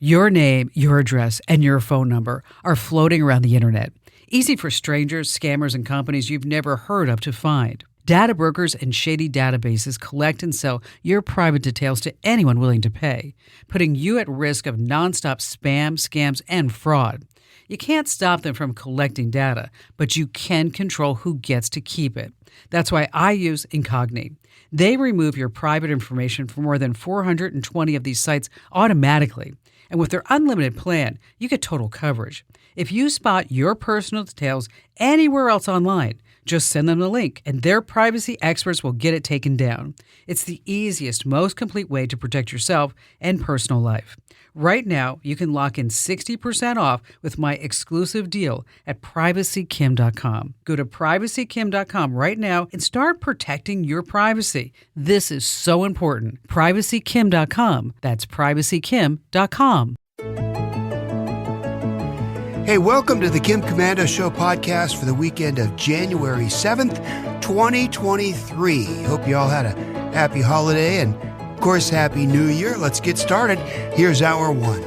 Your name, your address, and your phone number are floating around the internet. Easy for strangers, scammers, and companies you've never heard of to find. Data brokers and shady databases collect and sell your private details to anyone willing to pay, putting you at risk of nonstop spam, scams, and fraud. You can't stop them from collecting data, but you can control who gets to keep it. That's why I use Incogni. They remove your private information from more than 420 of these sites automatically. And with their unlimited plan, you get total coverage. If you spot your personal details anywhere else online, just send them the link, and their privacy experts will get it taken down. It's the easiest, most complete way to protect yourself and personal life. Right now, you can lock in 60% off with my exclusive deal at privacykim.com. Go to privacykim.com right now and start protecting your privacy. This is so important. Privacykim.com. That's privacykim.com. Hey, welcome to the Kim Komando Show podcast for the weekend of January 7th, 2023. Hope you all had a happy holiday and, of course, Happy New Year. Let's get started. Here's hour one.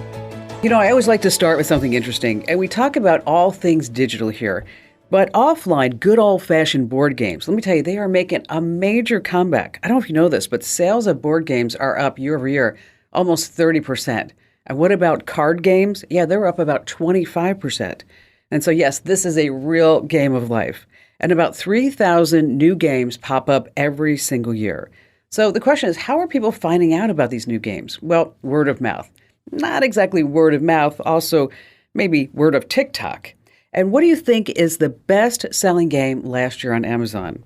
You know, I always like to start with something interesting, and we talk about all things digital here. But offline, good old-fashioned board games, let me tell you, they are making a major comeback. I don't know if you know this, but sales of board games are up year over year, almost 30%. And what about card games? Yeah, they're up about 25%. And so, yes, this is a real game of life. And about 3,000 new games pop up every single year. So the question is, how are people finding out about these new games? Well, word of mouth. Not exactly word of mouth, also maybe word of TikTok. And what do you think is the best-selling game last year on Amazon?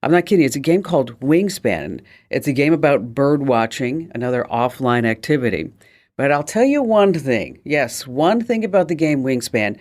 I'm not kidding. It's a game called Wingspan. It's a game about bird watching, another offline activity. But I'll tell you one thing. Yes, one thing about the game Wingspan.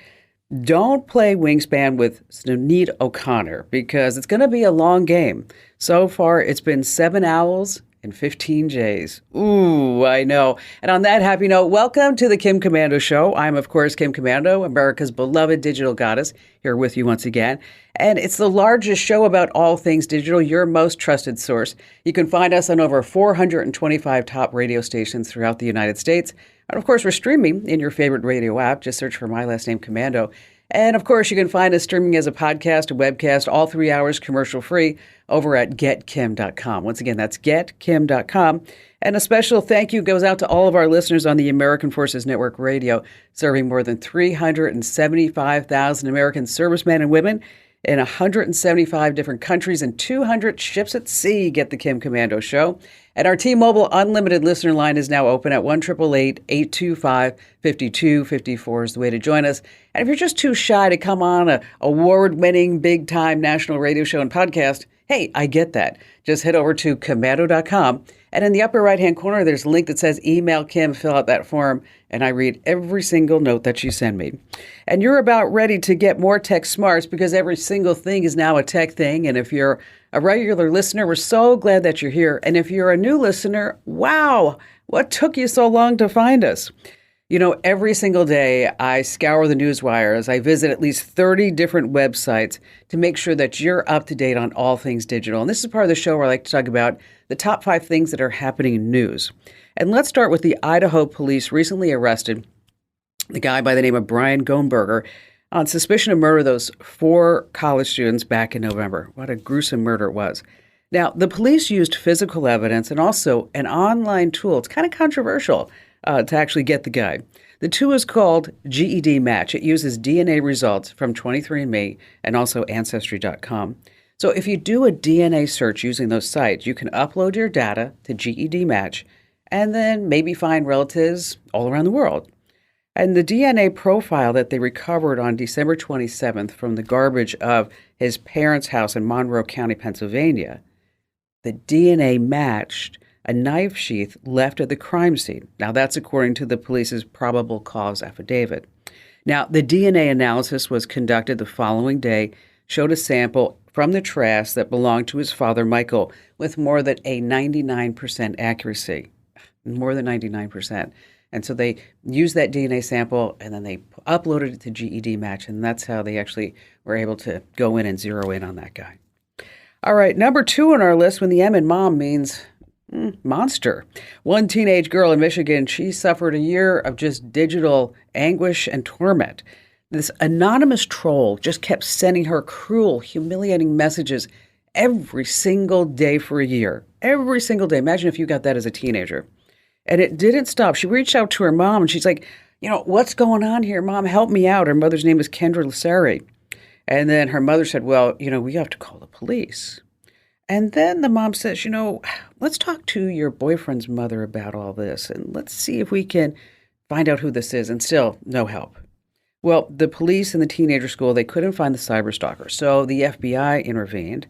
Don't play Wingspan with Sinead O'Connor because it's going to be a long game. So far, it's been 7 hours and 15 J's. Ooh, I know. And on that happy note, welcome to the Kim Komando Show. I'm, of course, Kim Komando, America's beloved digital goddess, here with you once again. And it's the largest show about all things digital, your most trusted source. You can find us on over 425 top radio stations throughout the United States. And, of course, we're streaming in your favorite radio app. Just search for my last name, Komando. And, of course, you can find us streaming as a podcast, a webcast, all 3 hours commercial-free over at getkim.com. Once again, that's getkim.com. And a special thank you goes out to all of our listeners on the American Forces Network Radio, serving more than 375,000 American servicemen and women in 175 different countries and 200 ships at sea. Get the Kim Komando Show. And our T-Mobile Unlimited listener line is now open at 1-888-825-5254 is the way to join us. And if you're just too shy to come on a award-winning, big-time national radio show and podcast, hey, I get that. Just head over to Komando.com. And in the upper right-hand corner, there's a link that says Email Kim, fill out that form, and I read every single note that you send me. And you're about ready to get more tech smarts because every single thing is now a tech thing. And if you're a regular listener, we're so glad that you're here. And if you're a new listener, wow, what took you so long to find us? You know, every single day I scour the news wires. I visit at least 30 different websites to make sure that you're up to date on all things digital. And this is part of the show where I like to talk about the top 5 things that are happening in news. And let's start with the Idaho police recently arrested the guy by the name of Brian Goldberger on suspicion of murder of those 4 college students back in November. What a gruesome murder it was. Now, the police used physical evidence and also an online tool. It's kind of controversial to actually get the guy. The tool is called GED Match. It uses DNA results from 23andMe and also Ancestry.com. So if you do a DNA search using those sites, you can upload your data to GED Match and then maybe find relatives all around the world. And the DNA profile that they recovered on December 27th from the garbage of his parents' house in Monroe County, Pennsylvania, the DNA matched a knife sheath left at the crime scene. Now, that's according to the police's probable cause affidavit. Now, the DNA analysis was conducted the following day, showed a sample from the trash that belonged to his father, Michael, with more than a 99% accuracy. More than 99%. And so they used that DNA sample and then they uploaded it to GED Match, and that's how they actually were able to go in and zero in on that guy. All right, number 2 on our list when the M in mom means Monster. One teenage girl in Michigan, she suffered a year of just digital anguish and torment. This anonymous troll just kept sending her cruel, humiliating messages every single day for a year. Every single day. Imagine if you got that as a teenager. And it didn't stop. She reached out to her mom and she's like, what's going on here? Mom, help me out. Her mother's name is Kendra Lasseri. And then her mother said, well, we have to call the police. And then the mom says, let's talk to your boyfriend's mother about all this and let's see if we can find out who this is. And still, no help. Well, the police and the teenager school, they couldn't find the cyberstalker. So the FBI intervened.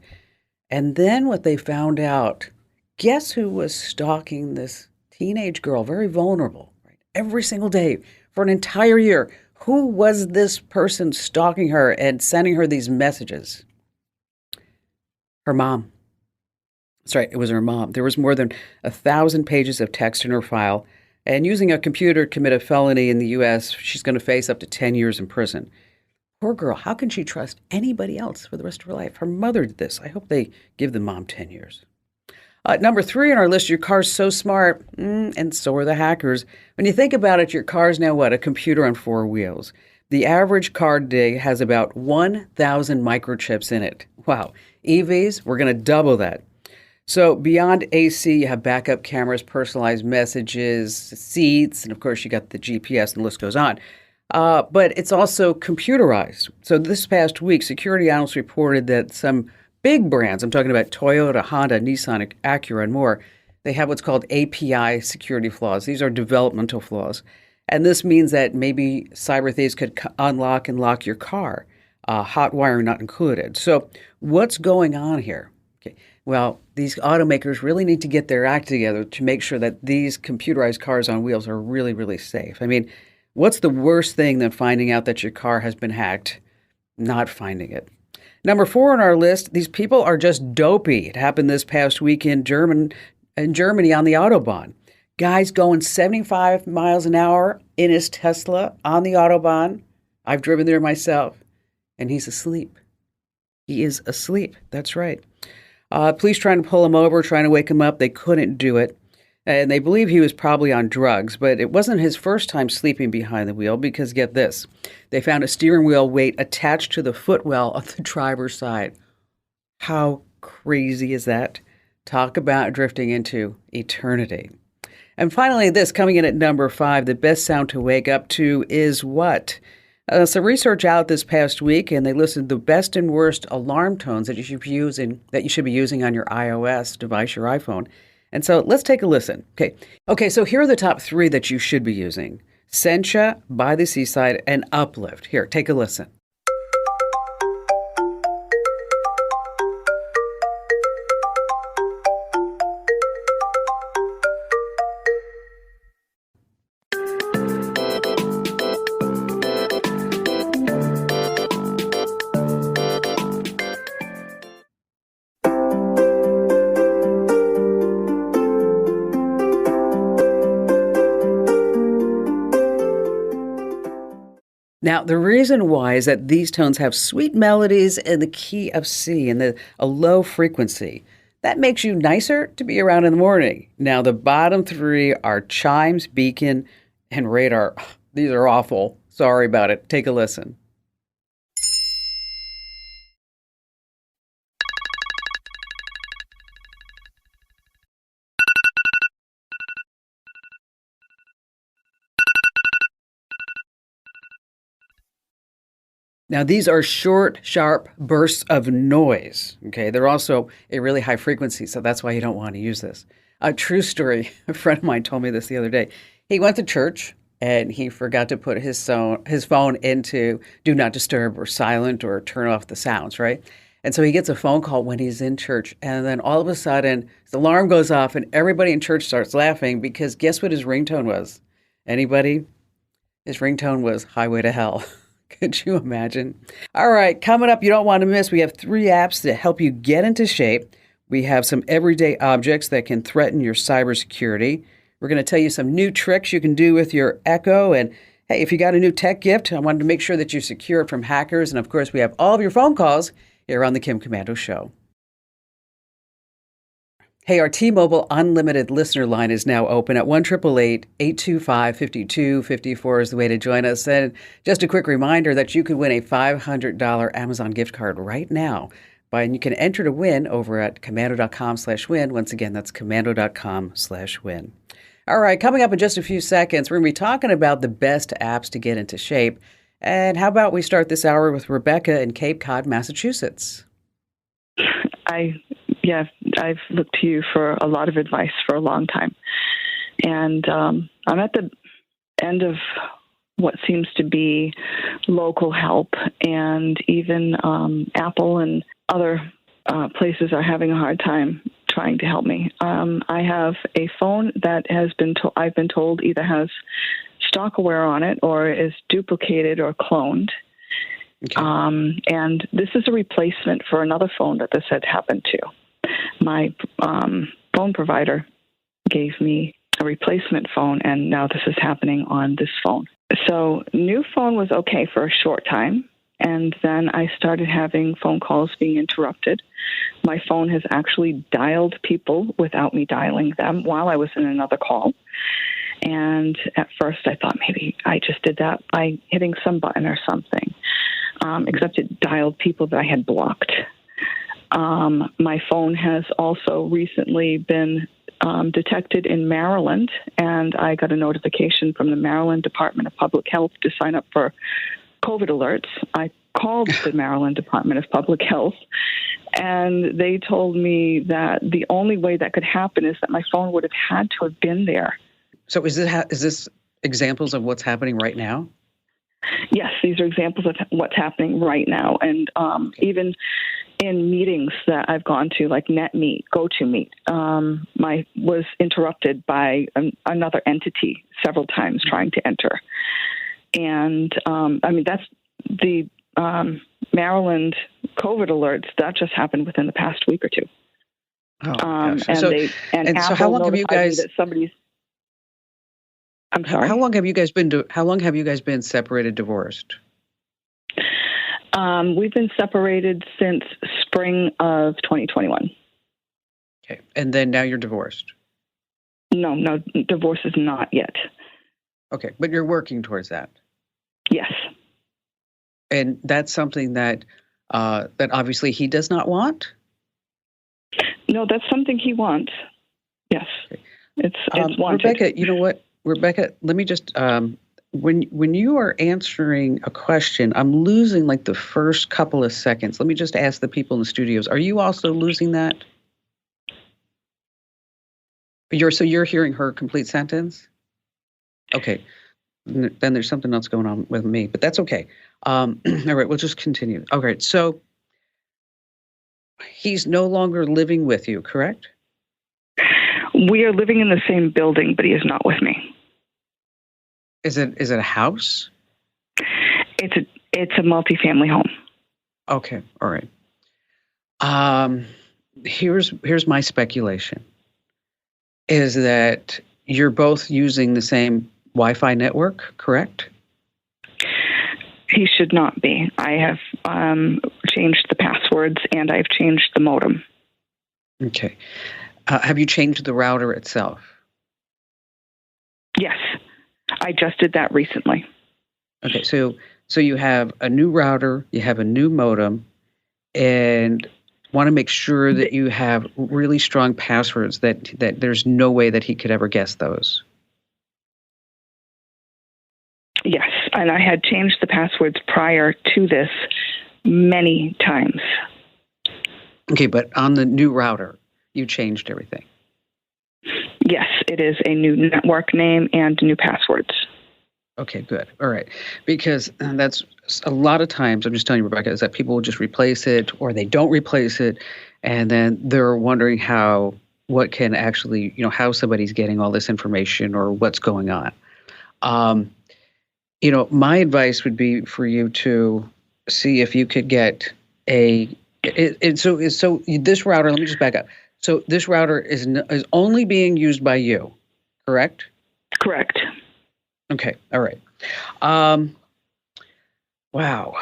And then what they found out, guess who was stalking this teenage girl, very vulnerable, right? Every single day for an entire year. Who was this person stalking her and sending her these messages? Her mom. That's right, it was her mom. There was more than 1,000 pages of text in her file. And using a computer to commit a felony in the U.S., she's going to face up to 10 years in prison. Poor girl, how can she trust anybody else for the rest of her life? Her mother did this. I hope they give the mom 10 years. Number 3 on our list, your car's so smart, and so are the hackers. When you think about it, your car's now what? A computer on 4 wheels. The average car today has about 1,000 microchips in it. Wow. EVs, we're going to double that. So beyond AC, you have backup cameras, personalized messages, seats, and of course you got the GPS and the list goes on. But it's also computerized. So this past week, security analysts reported that some big brands, I'm talking about Toyota, Honda, Nissan, Acura, and more, they have what's called API security flaws. These are developmental flaws. And this means that maybe cyber thieves could unlock and lock your car, hot wiring not included. So what's going on here? Okay. Well, these automakers really need to get their act together to make sure that these computerized cars on wheels are really, really safe. I mean, what's the worst thing than finding out that your car has been hacked? Not finding it. Number 4 on our list, these people are just dopey. It happened this past week in Germany on the Autobahn. Guy's going 75 miles an hour in his Tesla on the Autobahn. I've driven there myself. And he's asleep. He is asleep. That's right. Police trying to pull him over, trying to wake him up. They couldn't do it. And they believe he was probably on drugs, but it wasn't his first time sleeping behind the wheel because get this, they found a steering wheel weight attached to the footwell of the driver's side. How crazy is that? Talk about drifting into eternity. And finally, this coming in at number 5, the best sound to wake up to is what? Some research out this past week, and they listed the best and worst alarm tones that you should be using on your iOS device, your iPhone. And so let's take a listen. Okay, so here are the top 3 that you should be using. Sencha, By the Seaside, and Uplift. Here, take a listen. Now, the reason why is that these tones have sweet melodies in the key of C and a low frequency. That makes you nicer to be around in the morning. Now, the bottom 3 are chimes, beacon, and radar. These are awful. Sorry about it. Take a listen. Now, these are short, sharp bursts of noise. Okay, they're also a really high frequency, so that's why you don't want to use this. A true story, a friend of mine told me this the other day. He went to church and he forgot to put his phone into do not disturb or silent or turn off the sounds, right? And so he gets a phone call when he's in church, and then all of a sudden, his alarm goes off and everybody in church starts laughing because guess what his ringtone was? Anybody? His ringtone was Highway to Hell. Could you imagine? All right, coming up, you don't want to miss, we have 3 apps that help you get into shape. We have some everyday objects that can threaten your cybersecurity. We're going to tell you some new tricks you can do with your Echo. And hey, if you got a new tech gift, I wanted to make sure that you secure it from hackers. And of course, we have all of your phone calls here on the Kim Komando Show. Hey, our T-Mobile Unlimited listener line is now open at 1-888-825-5254 is the way to join us. And just a quick reminder that you could win a $500 Amazon gift card right now. And you can enter to win over at commando.com/win. Once again, that's commando.com/win. All right, coming up in just a few seconds, we're going to be talking about the best apps to get into shape. And how about we start this hour with Rebecca in Cape Cod, Massachusetts? I've looked to you for a lot of advice for a long time. And I'm at the end of what seems to be local help, and even Apple and other places are having a hard time trying to help me. I have a phone that I've been told either has stalkerware on it or is duplicated or cloned. Okay. And this is a replacement for another phone that this had happened to. My phone provider gave me a replacement phone, and now this is happening on this phone. So new phone was okay for a short time, and then I started having phone calls being interrupted. My phone has actually dialed people without me dialing them while I was in another call. And at first I thought maybe I just did that by hitting some button or something, except it dialed people that I had blocked. My phone has also recently been detected in Maryland, and I got a notification from the Maryland Department of Public Health to sign up for COVID alerts. I called the Maryland Department of Public Health, and they told me that the only way that could happen is that my phone would have had to have been there. So is this examples of what's happening right now? Yes, these are examples of what's happening right now. And even in meetings that I've gone to, like NetMeet, GoToMeet, was interrupted by another entity several times trying to enter. And that's the Maryland COVID alerts that just happened within the past week or two. Oh, gosh. And so Apple how long have you guys? That somebody's. I'm sorry. How long have you guys been separated, divorced? We've been separated since spring of 2021. Okay, and then now you're divorced. No, divorce is not yet. Okay, but you're working towards that. Yes. And that's something that obviously he does not want? No, that's something he wants. Yes. Okay. It's wanted. Rebecca, you know what? Rebecca, let me just, when you are answering a question, I'm losing like the first couple of seconds. Let me just ask the people in the studios, are you also losing that? You're hearing her complete sentence? Okay. Then there's something else going on with me, but that's okay. All right, we'll just continue. All right, so he's no longer living with you, correct? We are living in the same building, but he is not with me. Is it a house? It's a multifamily home. Okay, all right. Here's my speculation. Is that you're both using the same Wi-Fi network, correct? He should not be. I have changed the passwords and I've changed the modem. Okay. Have you changed the router itself? Yes. I just did that recently. Okay, so you have a new router, you have a new modem, and want to make sure that you have really strong passwords that there's no way that he could ever guess those. Yes, and I had changed the passwords prior to this many times. Okay, but on the new router, you changed everything. Yes, it is a new network name and new passwords. Okay, good. All right. Because that's a lot of times, I'm just telling you, Rebecca, is that people will just replace it or they don't replace it. And then they're wondering what can actually, how somebody's getting all this information or what's going on. My advice would be for you to see if you could get so this router, let me just back up. So this router is only being used by you, correct? Correct. Okay. All right. Wow.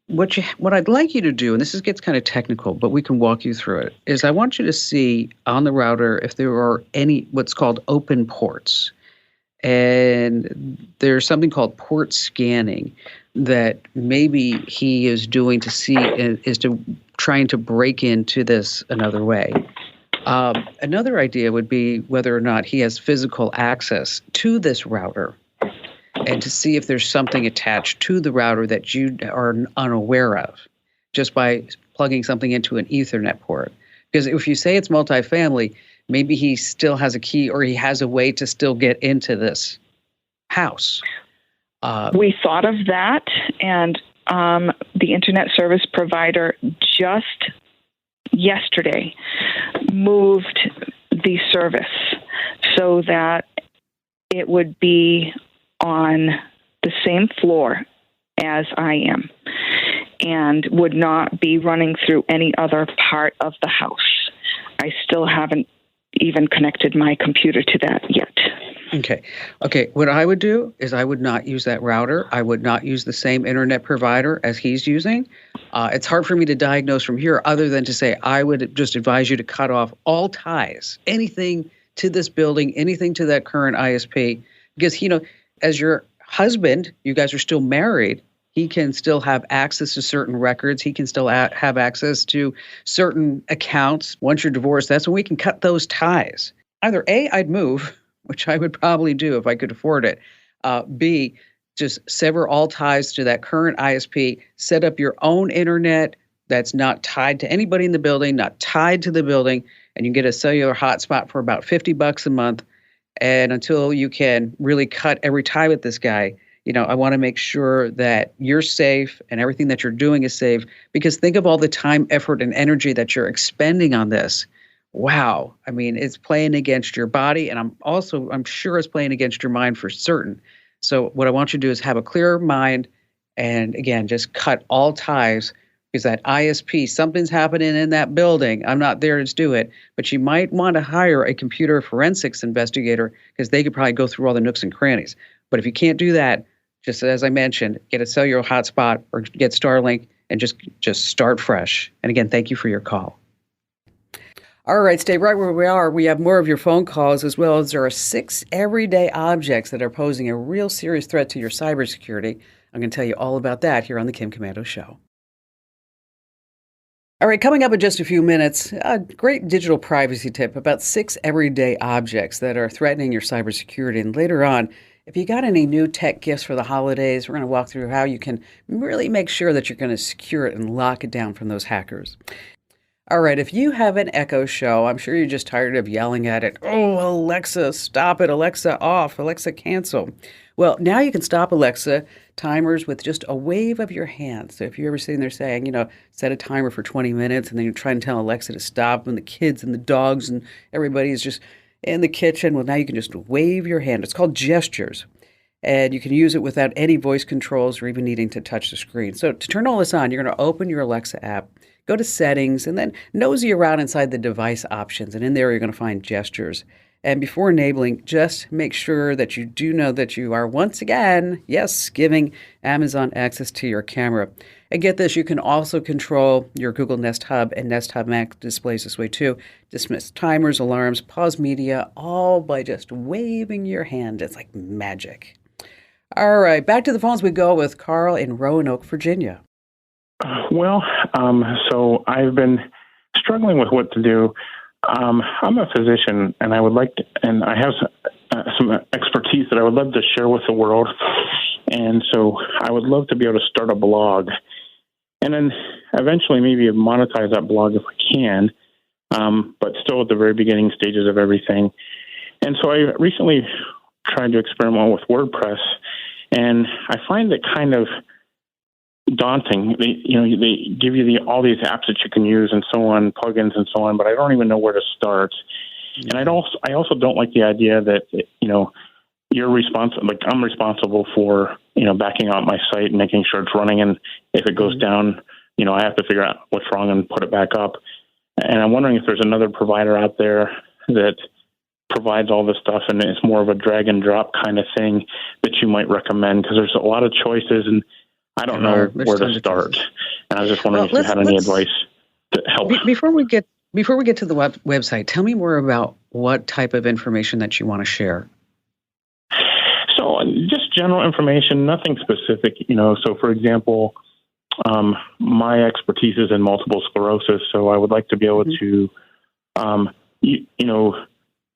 what I'd like you to do, and gets kind of technical, but we can walk you through it, is I want you to see on the router if there are any what's called open ports. And there's something called port scanning that maybe he is doing to see is to trying to break into this another way. Another idea would be whether or not he has physical access to this router and to see if there's something attached to the router that you are unaware of just by plugging something into an Ethernet port. Because if you say it's multifamily, maybe he still has a key or he has a way to still get into this house. We thought of that, and the internet service provider just yesterday moved the service so that it would be on the same floor as I am and would not be running through any other part of the house. I still haven't even connected my computer to that yet. Okay. What I would do is I would not use that router. I would not use the same internet provider as he's using. It's hard for me to diagnose from here other than to say I would just advise you to cut off all ties, anything to this building, anything to that current ISP. Because, as your husband, you guys are still married, he can still have access to certain records. He can still have access to certain accounts. Once you're divorced, that's when we can cut those ties. Either A, I'd move, which I would probably do if I could afford it. B, just sever all ties to that current ISP, set up your own internet that's not tied to anybody in the building, not tied to the building, and you get a cellular hotspot for about $50 a month. And until you can really cut every tie with this guy, I want to make sure that you're safe and everything that you're doing is safe, because think of all the time, effort, and energy that you're expending on this. Wow. I mean, it's playing against your body, and I'm sure it's playing against your mind for certain. So what I want you to do is have a clear mind and, again, just cut all ties, because that ISP, something's happening in that building. I'm not there to do it, but you might want to hire a computer forensics investigator because they could probably go through all the nooks and crannies. But if you can't do that, just as I mentioned, get a cellular hotspot or get Starlink and just start fresh. And again, thank you for your call. All right, stay right where we are. We have more of your phone calls, as well as there are 6 everyday objects that are posing a real serious threat to your cybersecurity. I'm going to tell you all about that here on the Kim Komando Show. All right, coming up in just a few minutes, a great digital privacy tip about 6 everyday objects that are threatening your cybersecurity. And later on, if you got any new tech gifts for the holidays, we're going to walk through how you can really make sure that you're going to secure it and lock it down from those hackers. All right, if you have an Echo Show, I'm sure you're just tired of yelling at it. Oh, Alexa, stop it. Alexa, off. Alexa, cancel. Well, now you can stop Alexa timers with just a wave of your hand. So if you're ever sitting there saying, set a timer for 20 minutes, and then you're trying to tell Alexa to stop, and the kids and the dogs and everybody is just in the kitchen, well, now you can just wave your hand. It's called gestures. And you can use it without any voice controls or even needing to touch the screen. So to turn all this on, you're going to open your Alexa app, go to settings, and then nosy around inside the device options. And in there, you're going to find gestures. And before enabling, just make sure that you do know that you are once again, yes, giving Amazon access to your camera. And get this, you can also control your Google Nest Hub and Nest Hub Mac displays this way too. Dismiss timers, alarms, pause media, all by just waving your hand. It's like magic. All right, back to the phones we go with Carl in Roanoke, Virginia. So I've been struggling with what to do. I'm a physician, and I would like to, and I have some expertise that I would love to share with the world. And so I would love to be able to start a blog, and then eventually maybe monetize that blog if I can, but still at the very beginning stages of everything. And so I recently tried to experiment with WordPress, and I find it kind of daunting. They give you all these apps that you can use and so on, plugins and so on, but I don't even know where to start. And I also don't like the idea that you're responsible. Like I'm responsible for backing out my site and making sure it's running. And if it goes down, I have to figure out what's wrong and put it back up. And I'm wondering if there's another provider out there that provides all this stuff and it's more of a drag and drop kind of thing that you might recommend, because there's a lot of choices and I don't know where to start. And I was just wondering if you had any advice to help. Before we get to the website, tell me more about what type of information that you want to share. So just general information, nothing specific, So, for example, my expertise is in multiple sclerosis, so I would like to be able to,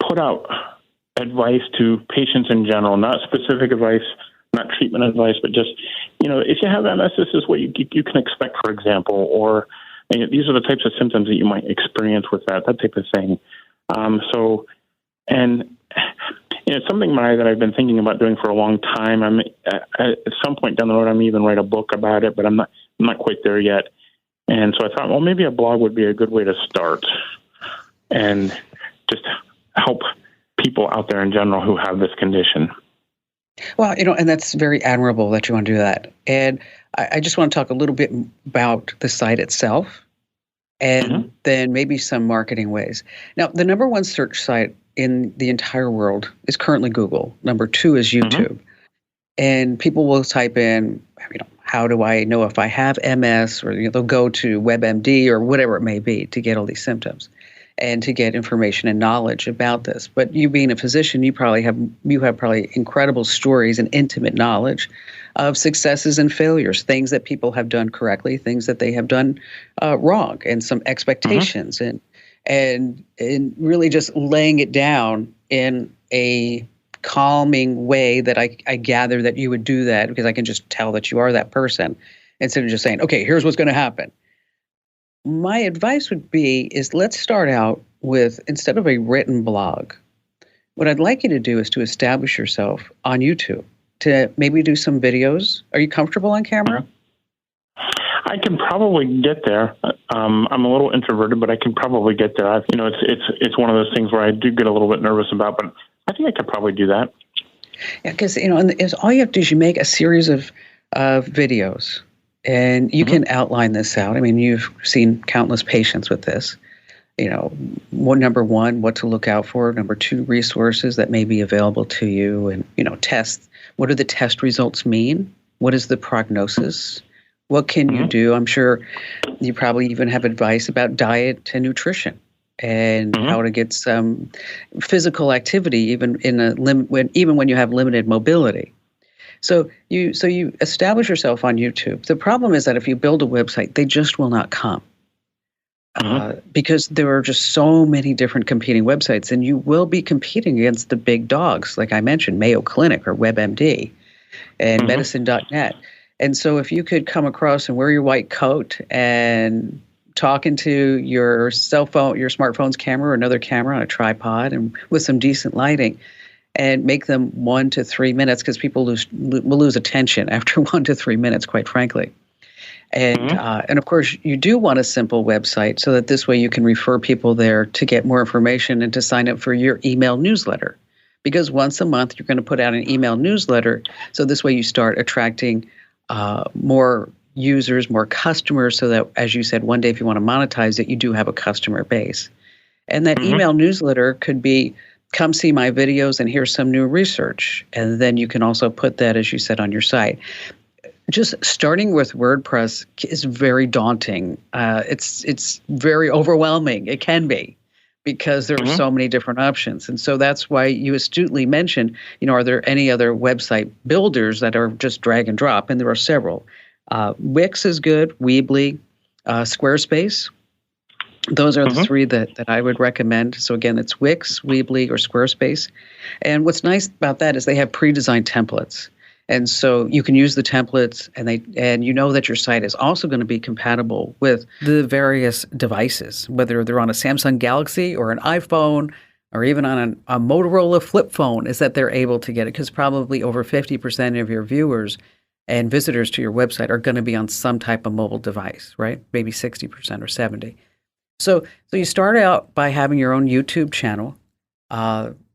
put out advice to patients in general, not specific advice, not treatment advice, but just, if you have MS, this is what you can expect, for example, or these are the types of symptoms that you might experience with that type of thing. It's something that I've been thinking about doing for a long time. At some point down the road, I'm even write a book about it, but I'm not quite there yet. And so I thought, well, maybe a blog would be a good way to start and just help people out there in general who have this condition. Well, and that's very admirable that you want to do that. And I just want to talk a little bit about the site itself and then maybe some marketing ways. Now, the number one search site in the entire world is currently Google. Number 2 is YouTube. And people will type in, how do I know if I have MS? Or they'll go to WebMD or whatever it may be to get all these symptoms and to get information and knowledge about this. But you being a physician, you have probably incredible stories and intimate knowledge of successes and failures, things that people have done correctly, things that they have done wrong, and some expectations, and really just laying it down in a calming way that I gather that you would do that because I can just tell that you are that person instead of just saying, okay, here's what's going to happen. My advice would be let's start out with, instead of a written blog, what I'd like you to do is to establish yourself on YouTube, to maybe do some videos. Are you comfortable on camera? I can probably get there. I'm a little introverted, but I can probably get there. It's one of those things where I do get a little bit nervous about, but I think I could probably do that. Yeah, because and all you have to do is you make a series of videos, and you can outline this out. I mean, you've seen countless patients with this. Number 1, what to look out for. Number 2, resources that may be available to you, and tests. What do the test results mean? What is the prognosis? What can you do? I'm sure you probably even have advice about diet and nutrition and how to get some physical activity, even when you have limited mobility. So you establish yourself on YouTube. The problem is that if you build a website, they just will not come because there are just so many different competing websites, and you will be competing against the big dogs, like I mentioned, Mayo Clinic or WebMD and medicine.net. And so if you could come across and wear your white coat and talk into your cell phone, your smartphone's camera or another camera on a tripod and with some decent lighting, and make them 1 to 3 minutes, because people will lose attention after 1 to 3 minutes, quite frankly. And of course, you do want a simple website so that this way you can refer people there to get more information and to sign up for your email newsletter. Because once a month, you're going to put out an email newsletter. So this way you start attracting more users, more customers, so that, as you said, one day if you want to monetize it, you do have a customer base. And that email newsletter could be, come see my videos and here's some new research. And then you can also put that, as you said, on your site. Just starting with WordPress is very daunting. It's very overwhelming. It can be, because there are so many different options. And so that's why you astutely mentioned, are there any other website builders that are just drag and drop? And there are several. Wix is good, Weebly, Squarespace. Those are the 3 that I would recommend. So again, it's Wix, Weebly, or Squarespace. And what's nice about that is they have pre-designed templates. And so you can use the templates, and you know that your site is also going to be compatible with the various devices, whether they're on a Samsung Galaxy or an iPhone or even on a Motorola flip phone, is that they're able to get it, because probably over 50% of your viewers and visitors to your website are going to be on some type of mobile device, right? Maybe 60% or 70%. So you start out by having your own YouTube channel,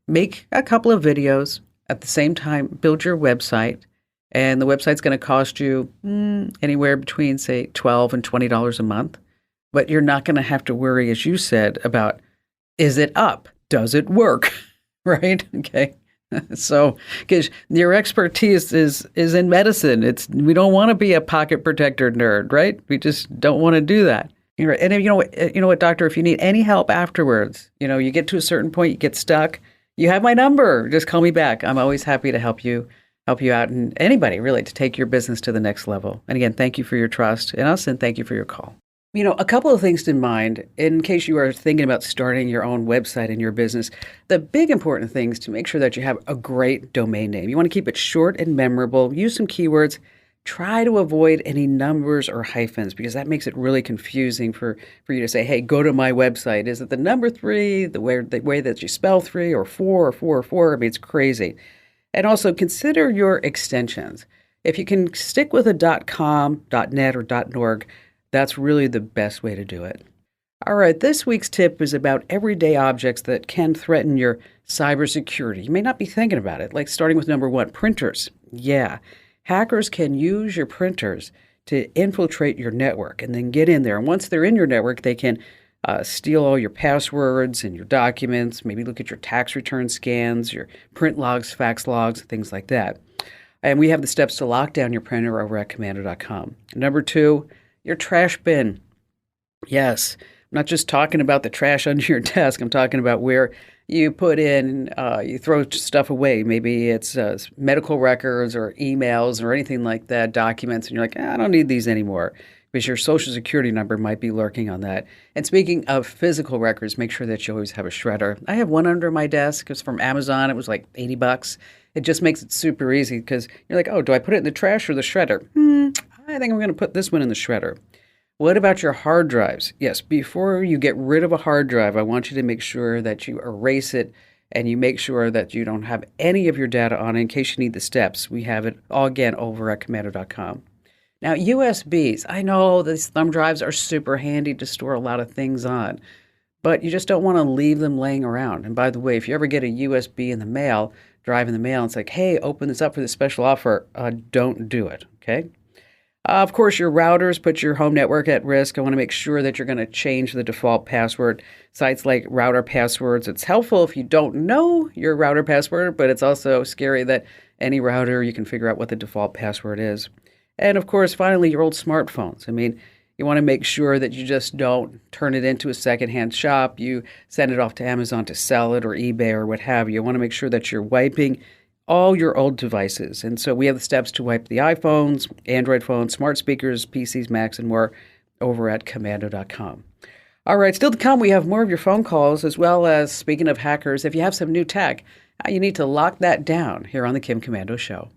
make a couple of videos. At the same time, build your website, and the website's going to cost you anywhere between, say, $12 and $20 a month. But you're not going to have to worry, as you said, about, is it up? Does it work? Right? Okay. So, because your expertise is in medicine, we don't want to be a pocket protector nerd, right? We just don't want to do that. And you know what, doctor, if you need any help afterwards, you get to a certain point, you get stuck, you have my number. Just call me back. I'm always happy to help you out, and anybody really, to take your business to the next level. And again, thank you for your trust in us, and thank you for your call. A couple of things in mind in case you are thinking about starting your own website in your business. The big important thing is to make sure that you have a great domain name. You want to keep it short and memorable. Use some keywords. Try to avoid any numbers or hyphens, because that makes it really confusing for you to say, hey, go to my website. Is it the number 3, the way that you spell 3, or 4, or 4, or 4? I mean, it's crazy. And also consider your extensions. If you can stick with a .com, .net, or .org, that's really the best way to do it. All right, this week's tip is about everyday objects that can threaten your cybersecurity. You may not be thinking about it, like starting with number 1, printers. Yeah, hackers can use your printers to infiltrate your network and then get in there. And once they're in your network, they can steal all your passwords and your documents, maybe look at your tax return scans, your print logs, fax logs, things like that. And we have the steps to lock down your printer over at commando.com. Number 2, your trash bin. Yes, I'm not just talking about the trash under your desk. I'm talking about where you put in, you throw stuff away. Maybe it's medical records or emails or anything like that, documents, and you're like, I don't need these anymore, because your social security number might be lurking on that. And speaking of physical records, make sure that you always have a shredder. I have one under my desk. It's from Amazon. It was like $80. It just makes it super easy, because you're like, oh, do I put it in the trash or the shredder? I think I'm going to put this one in the shredder. What about your hard drives? Yes, before you get rid of a hard drive, I want you to make sure that you erase it and you make sure that you don't have any of your data on it in case you need the steps. We have it all again over at commando.com. Now, USBs. I know these thumb drives are super handy to store a lot of things on, but you just don't want to leave them laying around. And by the way, if you ever get a USB in the mail, drive in the mail, and it's like, hey, open this up for this special offer, don't do it, okay? Of course, your routers put your home network at risk. I want to make sure that you're going to change the default password. Sites like Router Passwords, it's helpful if you don't know your router password, but it's also scary that any router, you can figure out what the default password is. And of course, finally, your old smartphones. I mean, you want to make sure that you just don't turn it into a secondhand shop. You send it off to Amazon to sell it, or eBay, or what have you. You want to make sure that you're wiping all your old devices. And so we have the steps to wipe the iPhones, Android phones, smart speakers, PCs, Macs, and more over at commando.com. All right, still to come, we have more of your phone calls, as well as, speaking of hackers, if you have some new tech, you need to lock that down here on the Kim Komando Show.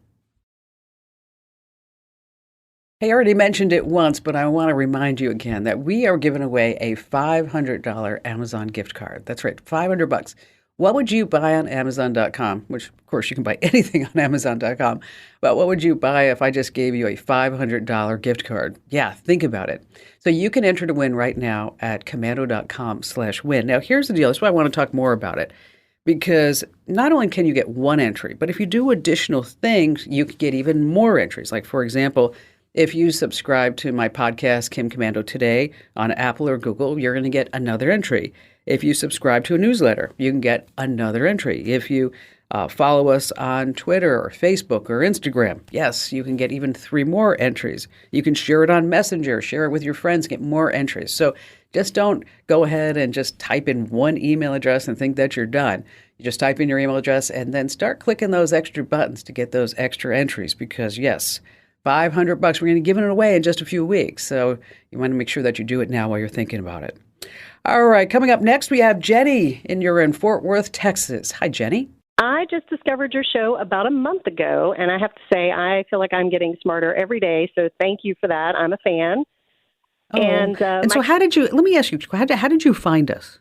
Hey, I already mentioned it once, but I want to remind you again that we are giving away a $500 Amazon gift card. That's right, $500. What would you buy on Amazon.com? Which, of course, you can buy anything on Amazon.com. But what would you buy if I just gave you a $500 gift card? Yeah, think about it. So you can enter to win right now at commando.com/win. Now, here's the deal. That's why I want to talk more about it. Because not only can you get one entry, but if you do additional things, you could get even more entries. Like, for example, if you subscribe to my podcast, Kim Komando Today, on Apple or Google, you're going to get another entry. If you subscribe to a newsletter, you can get another entry. If you follow us on Twitter or Facebook or Instagram, yes, you can get even 3 more entries. You can share it on Messenger, share it with your friends, get more entries. So just don't go ahead and just type in one email address and think that you're done. You just type in your email address and then start clicking those extra buttons to get those extra entries, because yes, $500, we're going to give it away in just a few weeks. So you want to make sure that you do it now while you're thinking about it. All right, coming up next, we have Jenny, and you're in Fort Worth, Texas. Hi, Jenny. I just discovered your show about a month ago, and I have to say I feel like I'm getting smarter every day, so thank you for that. I'm a fan. Oh, and so how did you, let me ask you, how did you find us?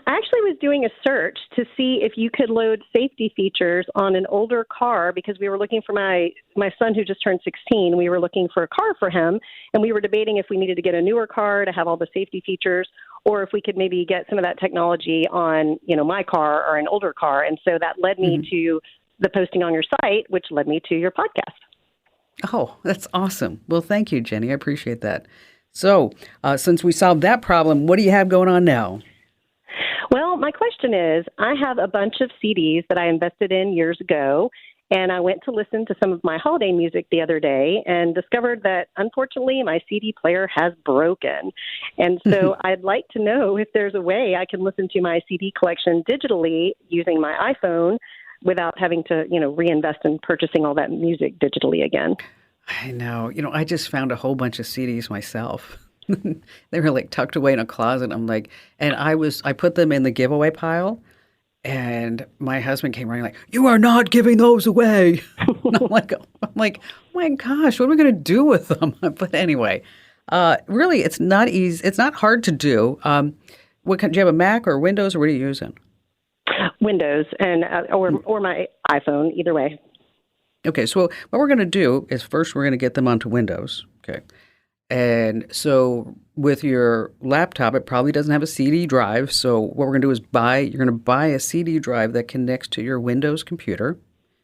I actually was doing a search to see if you could load safety features on an older car, because we were looking for my son who just turned 16. We were looking for a car for him, and we were debating if we needed to get a newer car to have all the safety features, or if we could maybe get some of that technology on, my car or an older car. And so that led me to the posting on your site, which led me to your podcast. Oh, that's awesome. Well, thank you, Jenny. I appreciate that. So since we solved that problem, what do you have going on now? Well, Well, my question is, I have a bunch of CDs that I invested in years ago, and I went to listen to some of my holiday music the other day and discovered that, unfortunately, my CD player has broken. And so I'd like to know if there's a way I can listen to my CD collection digitally using my iPhone without having to, reinvest in purchasing all that music digitally again. I know. I just found a whole bunch of CDs myself. They were like tucked away in a closet. I'm like, and I put them in the giveaway pile, and my husband came running like, "You are not giving those away." And I'm like, oh my gosh, what are we going to do with them? But anyway, really, it's not easy. It's not hard to do. Do you have a Mac or Windows, or what are you using? Windows and or my iPhone, either way. Okay, so what we're going to do is first we're going to get them onto Windows. Okay. And so with your laptop, it probably doesn't have a CD drive. So what we're going to do is you're going to buy a CD drive that connects to your Windows computer.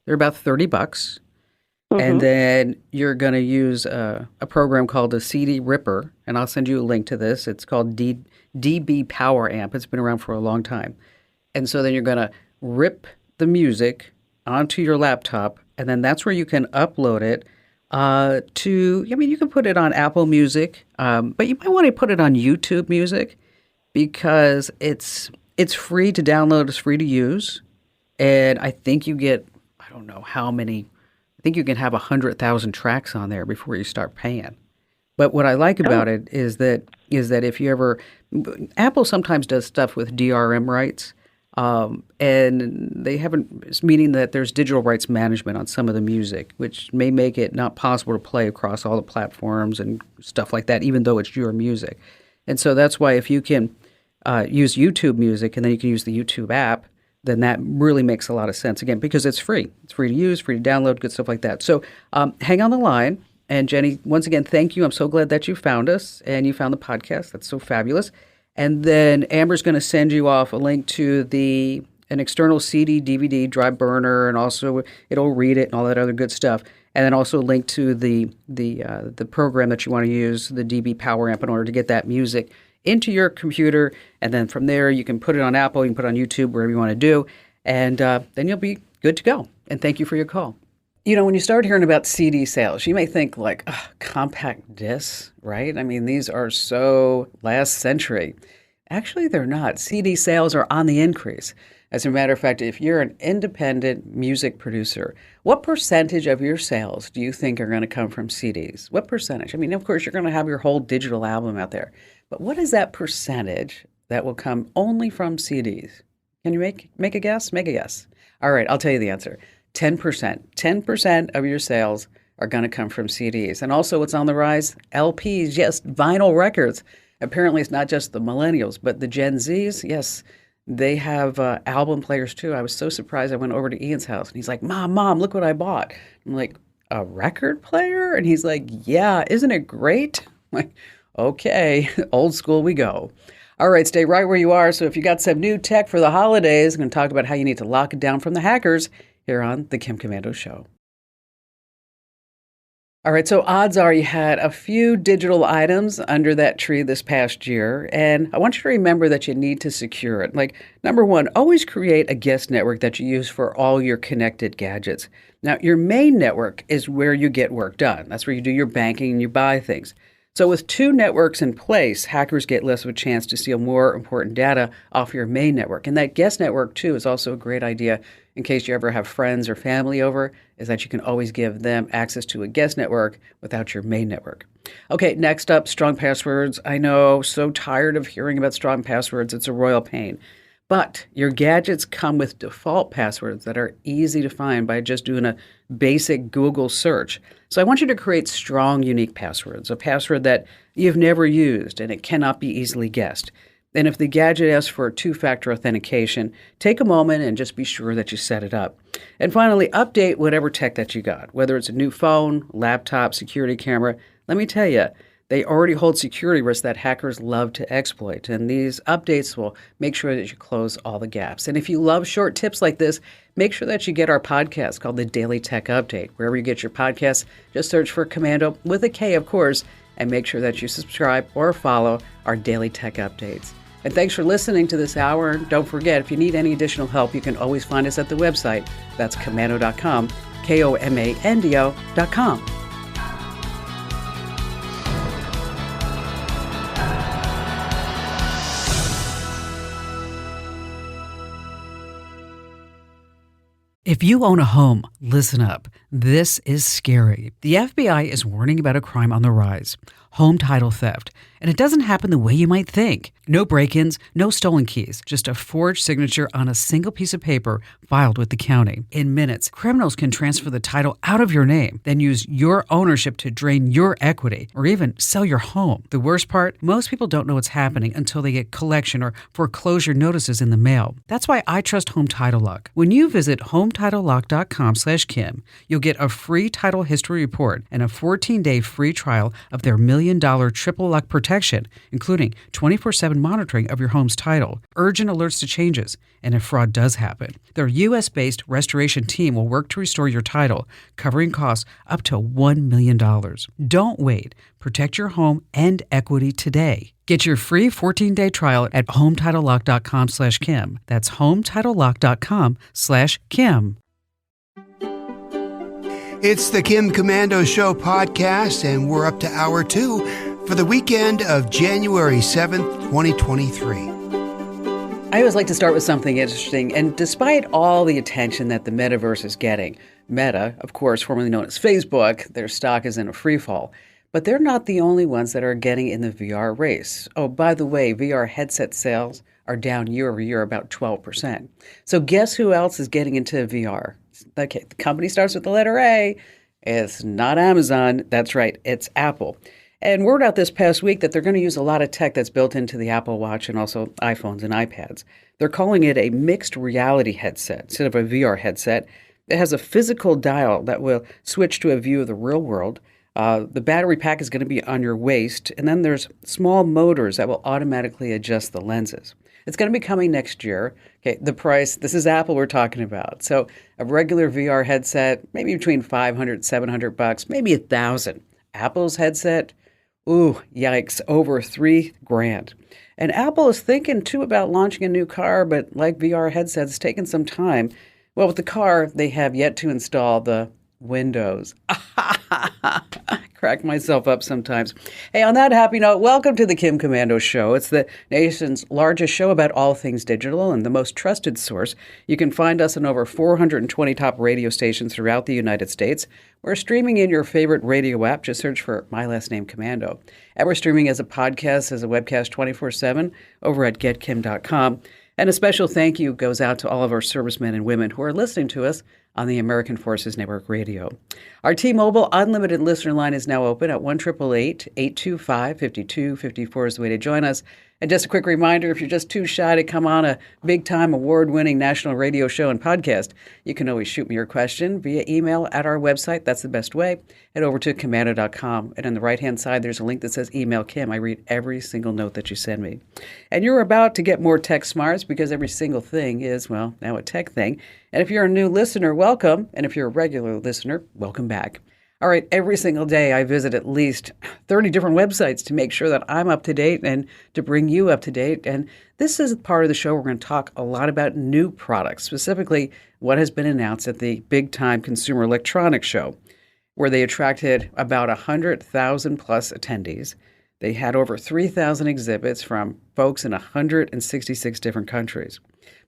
They're about $30. Mm-hmm. And then you're going to use a program called a CD Ripper. And I'll send you a link to this. It's called DB Power Amp. It's been around for a long time. And so then you're going to rip the music onto your laptop. And then that's where you can upload it. You can put it on Apple Music, but you might want to put it on YouTube Music because it's free to download, it's free to use, and I think you get, I don't know how many, I think you can have 100,000 tracks on there before you start paying. But what I like about it is that if you ever, Apple sometimes does stuff with DRM rights. And they haven't, meaning that there's digital rights management on some of the music, which may make it not possible to play across all the platforms and stuff like that, even though it's your music. And so that's why if you can use YouTube Music and then you can use the YouTube app, then that really makes a lot of sense, again, because it's free. It's free to use, free to download, good stuff like that. So hang on the line. And Jenny, once again, thank you. I'm so glad that you found us and you found the podcast. That's so fabulous. And then Amber's going to send you off a link to an external CD, DVD, drive burner, and also it'll read it and all that other good stuff. And then also a link to the program that you want to use, the DB Power Amp, in order to get that music into your computer. And then from there, you can put it on Apple, you can put it on YouTube, wherever you want to do. And then you'll be good to go. And thank you for your call. When you start hearing about CD sales, you may think like, compact discs, right? I mean, these are so last century. Actually, they're not. CD sales are on the increase. As a matter of fact, if you're an independent music producer, what percentage of your sales do you think are going to come from CDs? What percentage? I mean, of course, you're going to have your whole digital album out there. But what is that percentage that will come only from CDs? Can you make a guess? Make a guess. All right, I'll tell you the answer. 10%. 10% of your sales are going to come from CDs. And also what's on the rise? LPs, yes, vinyl records. Apparently it's not just the millennials, but the Gen Zs, yes, they have album players too. I was so surprised. I went over to Ian's house and he's like, Mom, look what I bought. I'm like, a record player? And he's like, yeah, isn't it great? I'm like, okay, old school we go. All right, stay right where you are. So if you got some new tech for the holidays, I'm going to talk about how you need to lock it down from the hackers here on The Kim Komando Show. All right, so odds are you had a few digital items under that tree this past year, and I want you to remember that you need to secure it. Like, number one, always create a guest network that you use for all your connected gadgets. Now, your main network is where you get work done. That's where you do your banking and you buy things. So with two networks in place, hackers get less of a chance to steal more important data off your main network. And that guest network, too, is also a great idea in case you ever have friends or family over, is that you can always give them access to a guest network without your main network. Okay, next up, strong passwords. I know, so tired of hearing about strong passwords. It's a royal pain. But your gadgets come with default passwords that are easy to find by just doing a basic Google search. So I want you to create strong, unique passwords, a password that you've never used and it cannot be easily guessed. And if the gadget asks for two-factor authentication, take a moment and just be sure that you set it up. And finally, update whatever tech that you got, whether it's a new phone, laptop, security camera. Let me tell you, they already hold security risks that hackers love to exploit. And these updates will make sure that you close all the gaps. And if you love short tips like this, make sure that you get our podcast called The Daily Tech Update. Wherever you get your podcasts, just search for Komando with a K, of course, and make sure that you subscribe or follow our daily tech updates. And thanks for listening to this hour. Don't forget, if you need any additional help, you can always find us at the website. That's komando.com, KOMANDO.com. If you own a home, listen up. This is scary. The FBI is warning about a crime on the rise, home title theft. And it doesn't happen the way you might think. No break-ins, no stolen keys, just a forged signature on a single piece of paper filed with the county. In minutes, criminals can transfer the title out of your name, then use your ownership to drain your equity or even sell your home. The worst part, most people don't know what's happening until they get collection or foreclosure notices in the mail. That's why I trust Home Title Lock. When you visit HometitleLock.com/Kim, you'll get a free title history report and a 14-day free trial of their $1 million triple lock protection, including 24/7 monitoring of your home's title, urgent alerts to changes, and if fraud does happen. Their U.S.-based restoration team will work to restore your title, covering costs up to $1 million. Don't wait. Protect your home and equity today. Get your free 14-day trial at HometitleLock.com/Kim. That's HometitleLock.com/Kim. It's the Kim Komando Show podcast, and we're up to hour 2 for the weekend of January 7th, 2023. I always like to start with something interesting, and despite all the attention that the metaverse is getting, Meta, of course, formerly known as Facebook, their stock is in a free fall. But they're not the only ones that are getting in the VR race. Oh, by the way, VR headset sales are down year over year about 12%. So guess who else is getting into VR? Okay, the company starts with the letter A. It's not Amazon. That's right, it's Apple. And word out this past week that they're going to use a lot of tech that's built into the Apple Watch and also iPhones and iPads. They're calling it a mixed reality headset instead of a VR headset. It has a physical dial that will switch to a view of the real world. The battery pack is going to be on your waist, and then there's small motors that will automatically adjust the lenses. It's going to be coming next year. Okay, the price, this is Apple we're talking about. So a regular VR headset, maybe between $500, $700, maybe $1,000. Apple's headset, ooh, yikes, over $3,000. And Apple is thinking too about launching a new car, but like VR headsets, it's taking some time. Well, with the car, they have yet to install the Windows. Crack myself up sometimes. Hey, on that happy note, welcome to the Kim Komando Show. It's the nation's largest show about all things digital and the most trusted source. You can find us on over 420 top radio stations throughout the United States. We're streaming in your favorite radio app. Just search for my last name, Komando. And we're streaming as a podcast, as a webcast 24/7 over at getkim.com. And a special thank you goes out to all of our servicemen and women who are listening to us on the American Forces Network Radio. Our T-Mobile Unlimited listener line is now open at 1-888-825-5254 is the way to join us. And just a quick reminder, if you're just too shy to come on a big-time award-winning national radio show and podcast, you can always shoot me your question via email at our website. That's the best way. Head over to komando.com. And on the right-hand side, there's a link that says Email Kim. I read every single note that you send me. And you're about to get more tech smarts because every single thing is, well, now a tech thing. And if you're a new listener, welcome. And if you're a regular listener, welcome back. All right, every single day I visit at least 30 different websites to make sure that I'm up to date and to bring you up to date. And this is part of the show. We're going to talk a lot about new products, specifically what has been announced at the Big Time Consumer Electronics Show, where they attracted about 100,000 plus attendees. They had over 3,000 exhibits from folks in 166 different countries.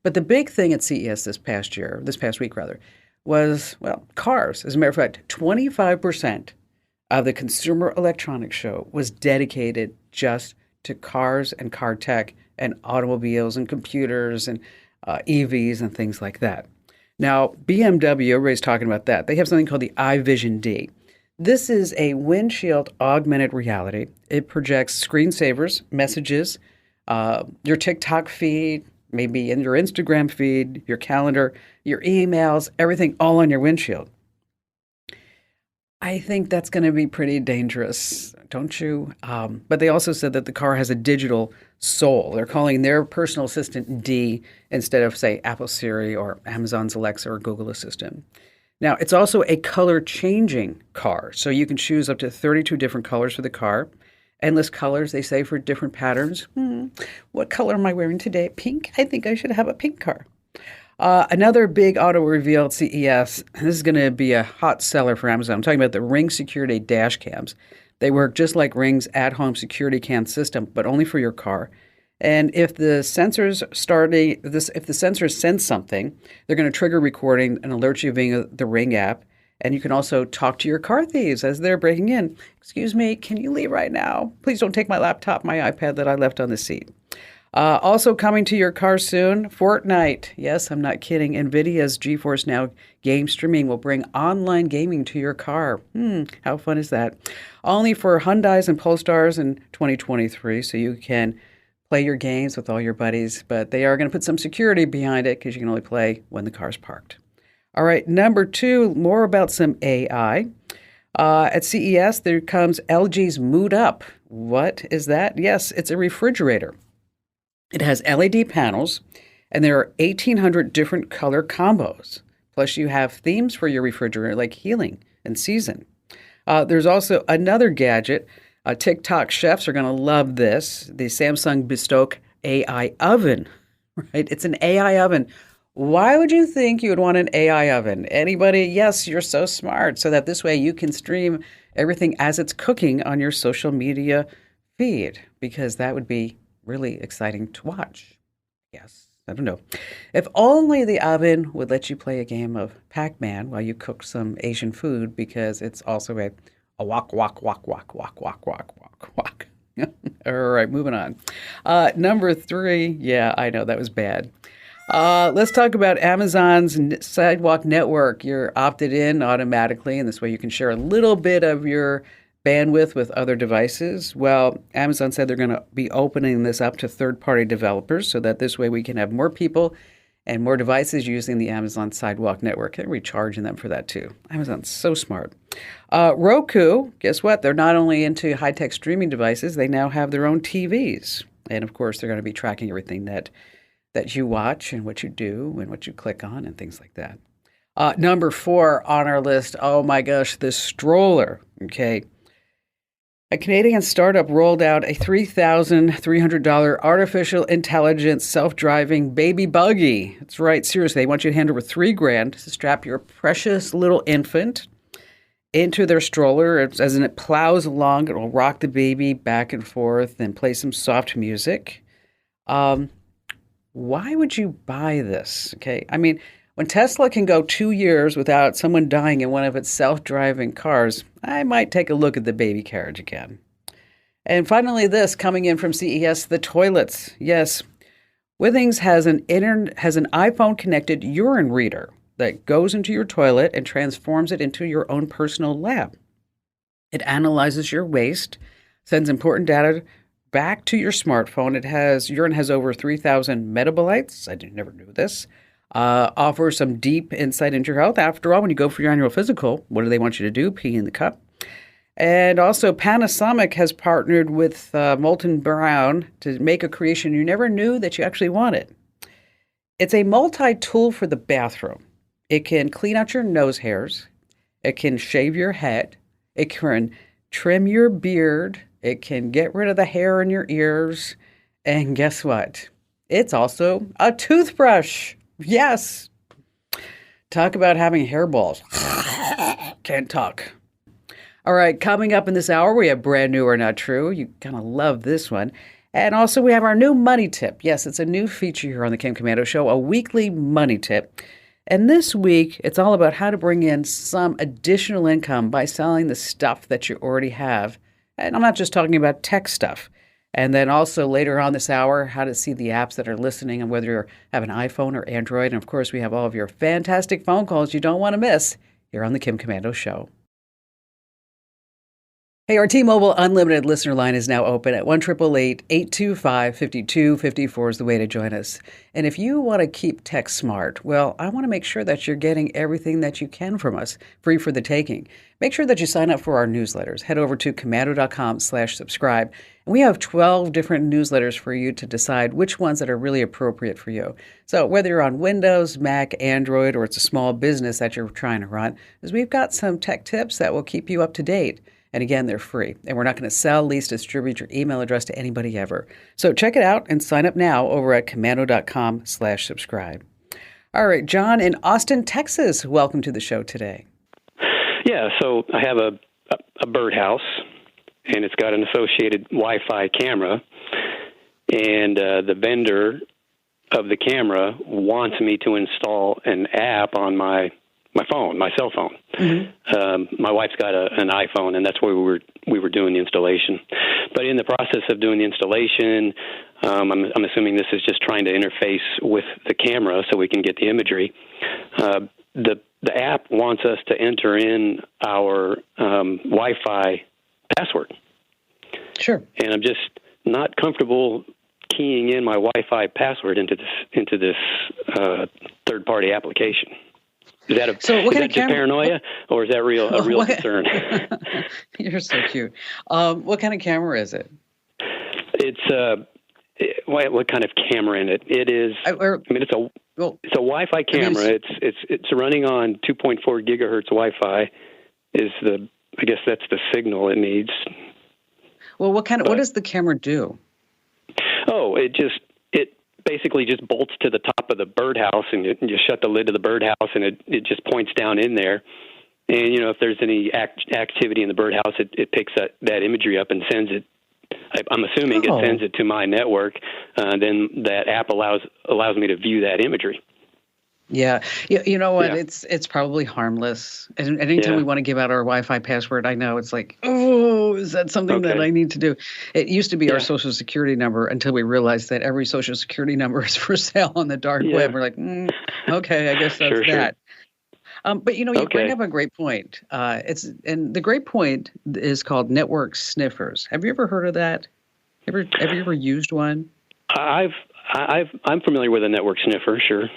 But the big thing at CES this past week, was, well, cars. As a matter of fact, 25% of the Consumer Electronics Show was dedicated just to cars and car tech and automobiles and computers and EVs and things like that. Now, BMW, everybody's talking about that. They have something called the iVision D. This is a windshield augmented reality. It projects screensavers, messages, your TikTok feed, maybe in your Instagram feed, your calendar, your emails, everything all on your windshield. I think that's going to be pretty dangerous, don't you? But they also said that the car has a digital soul. They're calling their personal assistant D instead of, say, Apple Siri or Amazon's Alexa or Google Assistant. Now, it's also a color-changing car, so you can choose up to 32 different colors for the car. Endless colors, they say, for different patterns. What color am I wearing today? Pink? I think I should have a pink car. Another big auto reveal at CES. This is going to be a hot seller for Amazon. I'm talking about the Ring Security dash cams. They work just like Ring's at-home security cam system, but only for your car. And if the sensors sense something, they're going to trigger recording and alert you via the Ring app. And you can also talk to your car thieves as they're breaking in. Excuse me, can you leave right now? Please don't take my laptop, my iPad that I left on the seat. Also coming to your car soon, Fortnite. Yes, I'm not kidding. NVIDIA's GeForce Now game streaming will bring online gaming to your car. How fun is that? Only for Hyundais and Polestars in 2023, so you can play your games with all your buddies. But they are going to put some security behind it because you can only play when the car's parked. All right, number 2, more about some AI. At CES, there comes LG's Mood Up. What is that? Yes, it's a refrigerator. It has LED panels, and there are 1,800 different color combos. Plus, you have themes for your refrigerator, like healing and season. There's also another gadget. TikTok chefs are going to love this. The Samsung Bespoke AI oven. Right? It's an AI oven. Why would you think you would want an AI oven? Anybody? Yes, you're so smart. So that this way you can stream everything as it's cooking on your social media feed, because that would be really exciting to watch. Yes, I don't know. If only the oven would let you play a game of Pac-Man while you cook some Asian food, because it's also a walk, walk, walk, walk, walk, walk, walk, walk, walk. All right, moving on. Number 3. Yeah, I know that was bad. Let's talk about Amazon's Sidewalk Network. You're opted in automatically, and this way you can share a little bit of your bandwidth with other devices. Well, Amazon said they're going to be opening this up to third-party developers so that this way we can have more people and more devices using the Amazon Sidewalk Network. And we're charging them for that too. Amazon's so smart. Roku, guess what? They're not only into high-tech streaming devices, they now have their own TVs. And of course, they're going to be tracking everything that you watch and what you do and what you click on and things like that. Number 4 on our list, oh my gosh, this stroller, okay? A Canadian startup rolled out a $3,300 artificial intelligence self-driving baby buggy. That's right, seriously, they want you to hand over $3,000 to strap your precious little infant into their stroller. As it plows along, it will rock the baby back and forth and play some soft music. Why would you buy this? Okay, I mean, when Tesla can go 2 years without someone dying in one of its self-driving cars, I might take a look at the baby carriage again. And finally, this coming in from CES, the toilets. Yes, Withings has an iPhone-connected urine reader that goes into your toilet and transforms it into your own personal lab. It analyzes your waste, sends important data back to your smartphone. Urine has over 3,000 metabolites. I never knew this. Offers some deep insight into your health. After all, when you go for your annual physical, what do they want you to do? Pee in the cup. And also, Panasonic has partnered with Molten Brown to make a creation you never knew that you actually wanted. It's a multi-tool for the bathroom. It can clean out your nose hairs. It can shave your head. It can trim your beard. It can get rid of the hair in your ears. And guess what? It's also a toothbrush. Yes. Talk about having hairballs. Can't talk. All right, coming up in this hour, we have Brand New or Not True. You're going to love this one. And also, we have our new money tip. Yes, it's a new feature here on the Kim Komando Show, a weekly money tip. And this week, it's all about how to bring in some additional income by selling the stuff that you already have. And I'm not just talking about tech stuff. And then also later on this hour, how to see the apps that are listening and whether you have an iPhone or Android. And of course, we have all of your fantastic phone calls you don't want to miss here on the Kim Komando Show. Hey, our T-Mobile Unlimited listener line is now open at 1-888-825-5254 is the way to join us. And if you want to keep tech smart, well, I want to make sure that you're getting everything that you can from us, free for the taking. Make sure that you sign up for our newsletters. Head over to komando.com/subscribe. And we have 12 different newsletters for you to decide which ones that are really appropriate for you. So whether you're on Windows, Mac, Android, or it's a small business that you're trying to run, is we've got some tech tips that will keep you up to date. And again, they're free. And we're not going to sell, lease, distribute your email address to anybody ever. So check it out and sign up now over at komando.com/subscribe. All right, John in Austin, Texas, welcome to the show today. Yeah, so I have a birdhouse, and it's got an associated Wi-Fi camera, and the vendor of the camera wants me to install an app on my phone, my cell phone. Mm-hmm. My wife's got an iPhone, and that's where we were doing the installation. But in the process of doing the installation, I'm assuming this is just trying to interface with the camera so we can get the imagery. The app wants us to enter in our Wi-Fi password. Sure. And I'm just not comfortable keying in my Wi-Fi password into this third-party application. Is that just paranoia, or is that a real concern? You're so cute. What kind of camera is it? It's what kind of camera in it? It is. It's a Wi-Fi camera. It's running on 2.4 gigahertz Wi-Fi. I guess that's the signal it needs. Well, what does the camera do? Oh, it basically just bolts to the top of the birdhouse, and you shut the lid of the birdhouse, and it just points down in there. And, if there's any activity in the birdhouse, it picks that imagery up and sends it. I'm assuming it sends it to my network. Then that app allows me to view that imagery. Yeah. You know what? Yeah. It's probably harmless. And anytime we want to give out our Wi-Fi password, I know it's like, oh, is that something that I need to do? It used to be our Social Security number until we realized that every Social Security number is for sale on the dark web. We're like, okay, I guess that's that. But you bring up a great point. And the great point is called network sniffers. Have you ever heard of that? Have you ever used one? I'm familiar with a network sniffer. Sure.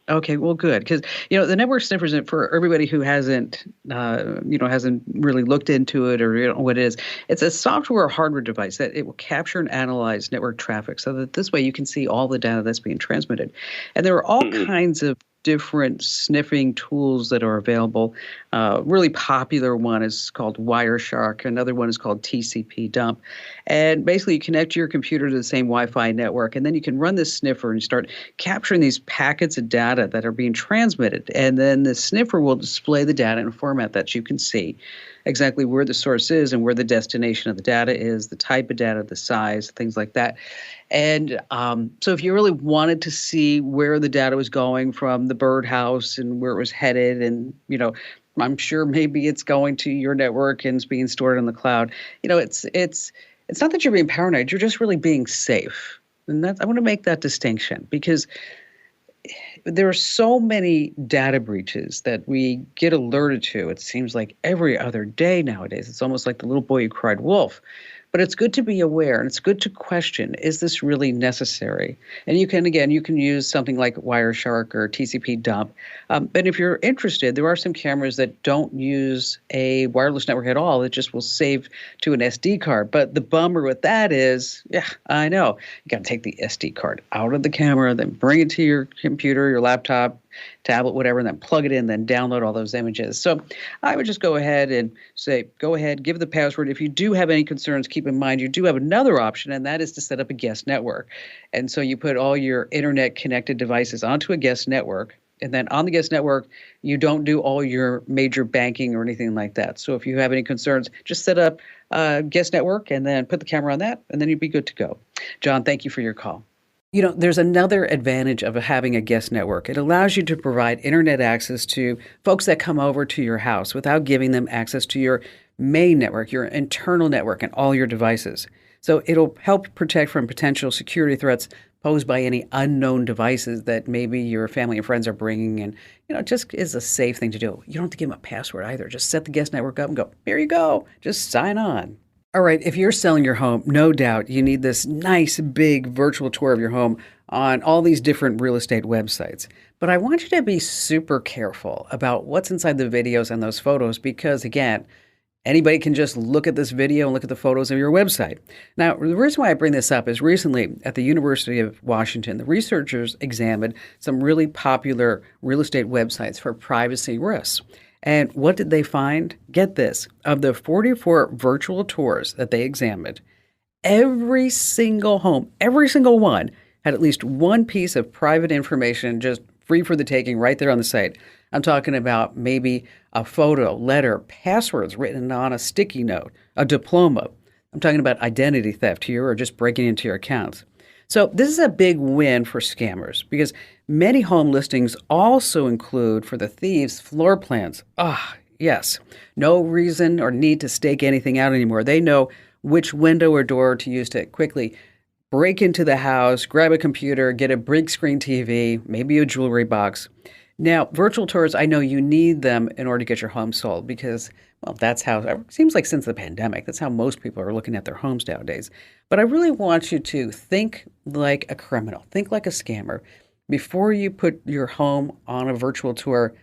Okay, well, good, because the network sniffers, for everybody who hasn't really looked into it or what it is. It's a software or hardware device that it will capture and analyze network traffic, so that this way you can see all the data that's being transmitted. And there are all kinds of different sniffing tools that are available. Really popular one is called Wireshark. Another one is called TCP dump. And basically you connect your computer to the same Wi-Fi network, and then you can run this sniffer and start capturing these packets of data that are being transmitted. And then the sniffer will display the data in a format that you can see exactly where the source is and where the destination of the data is, the type of data, the size, things like that. And so if you really wanted to see where the data was going from the birdhouse and where it was headed, and, I'm sure maybe it's going to your network and it's being stored in the cloud, it's not that you're being paranoid, you're just really being safe. And I want to make that distinction, because there are so many data breaches that we get alerted to. It seems like every other day nowadays. It's almost like the little boy who cried wolf. But it's good to be aware, and it's good to question, is this really necessary? And you can use something like Wireshark or TCP dump. But if you're interested, there are some cameras that don't use a wireless network at all. It just will save to an SD card. But the bummer with that is, I know, you got to take the SD card out of the camera, then bring it to your computer, your laptop, tablet, whatever, and then plug it in, then download all those images. So I would just go ahead and say, go ahead, give the password. If you do have any concerns, keep in mind you do have another option, and that is to set up a guest network. And so you put all your internet-connected devices onto a guest network, and then on the guest network, you don't do all your major banking or anything like that. So if you have any concerns, just set up a guest network and then put the camera on that, and then you'd be good to go. John, thank you for your call. There's another advantage of having a guest network. It allows you to provide internet access to folks that come over to your house without giving them access to your main network, your internal network, and all your devices. So it'll help protect from potential security threats posed by any unknown devices that maybe your family and friends are bringing. And, it just is a safe thing to do. You don't have to give them a password either. Just set the guest network up and go, here you go. Just sign on. All right, if you're selling your home, no doubt you need this nice big virtual tour of your home on all these different real estate websites. But I want you to be super careful about what's inside the videos and those photos, because again, anybody can just look at this video and look at the photos of your website. Now, the reason why I bring this up is recently at the University of Washington, the researchers examined some really popular real estate websites for privacy risks. And what did they find? Get this. Of the 44 virtual tours that they examined, every single home, every single one, had at least one piece of private information just free for the taking right there on the site. I'm talking about maybe a photo, letter, passwords written on a sticky note, a diploma. I'm talking about identity theft here or just breaking into your accounts. So this is a big win for scammers because many home listings also include for the thieves floor plans. Yes. No reason or need to stake anything out anymore. They know which window or door to use to quickly break into the house, grab a computer, get a big screen TV, maybe a jewelry box. Now, virtual tours, I know you need them in order to get your home sold because, well, that's how, it seems like since the pandemic, that's how most people are looking at their homes nowadays. But I really want you to think like a criminal, think like a scammer. Before you put your home on a virtual tour,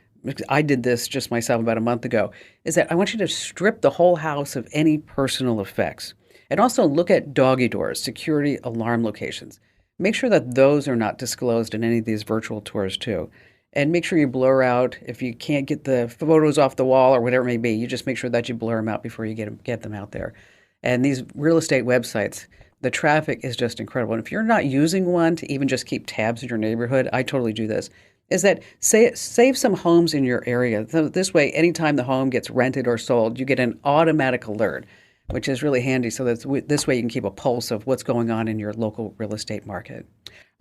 I did this just myself about a month ago, is that I want you to strip the whole house of any personal effects. And also look at doggy doors, security alarm locations. Make sure that those are not disclosed in any of these virtual tours too. And make sure you blur out, if you can't get the photos off the wall or whatever it may be, you just make sure that you blur them out before you get them out there. And these real estate websites, the traffic is just incredible. And if you're not using one to even just keep tabs in your neighborhood, I totally do this, is that save some homes in your area. So this way, anytime the home gets rented or sold, you get an automatic alert, which is really handy. So that this way you can keep a pulse of what's going on in your local real estate market.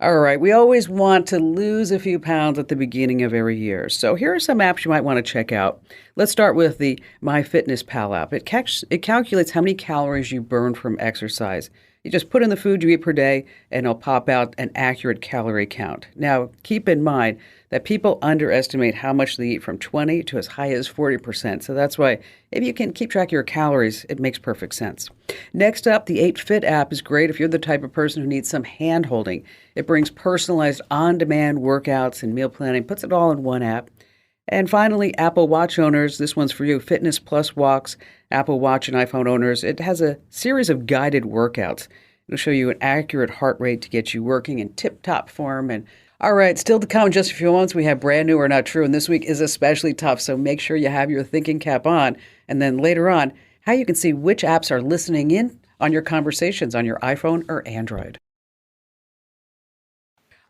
All right, we always want to lose a few pounds at the beginning of every year. So here are some apps you might want to check out. Let's start with the MyFitnessPal app. It calculates how many calories you burn from exercise. You just put in the food you eat per day, and it'll pop out an accurate calorie count. Now, keep in mind that people underestimate how much they eat from 20 to as high as 40%. So that's why if you can keep track of your calories, it makes perfect sense. Next up, the 8Fit app is great if you're the type of person who needs some hand-holding. It brings personalized on-demand workouts and meal planning, puts it all in one app. And finally, Apple Watch owners, this one's for you, Fitness Plus Walks, Apple Watch and iPhone owners. It has a series of guided workouts. It'll show you an accurate heart rate to get you working in tip-top form. And all right, still to come in just a few moments, we have brand new or not true, and this week is especially tough, so make sure you have your thinking cap on. And then later on, how you can see which apps are listening in on your conversations on your iPhone or Android.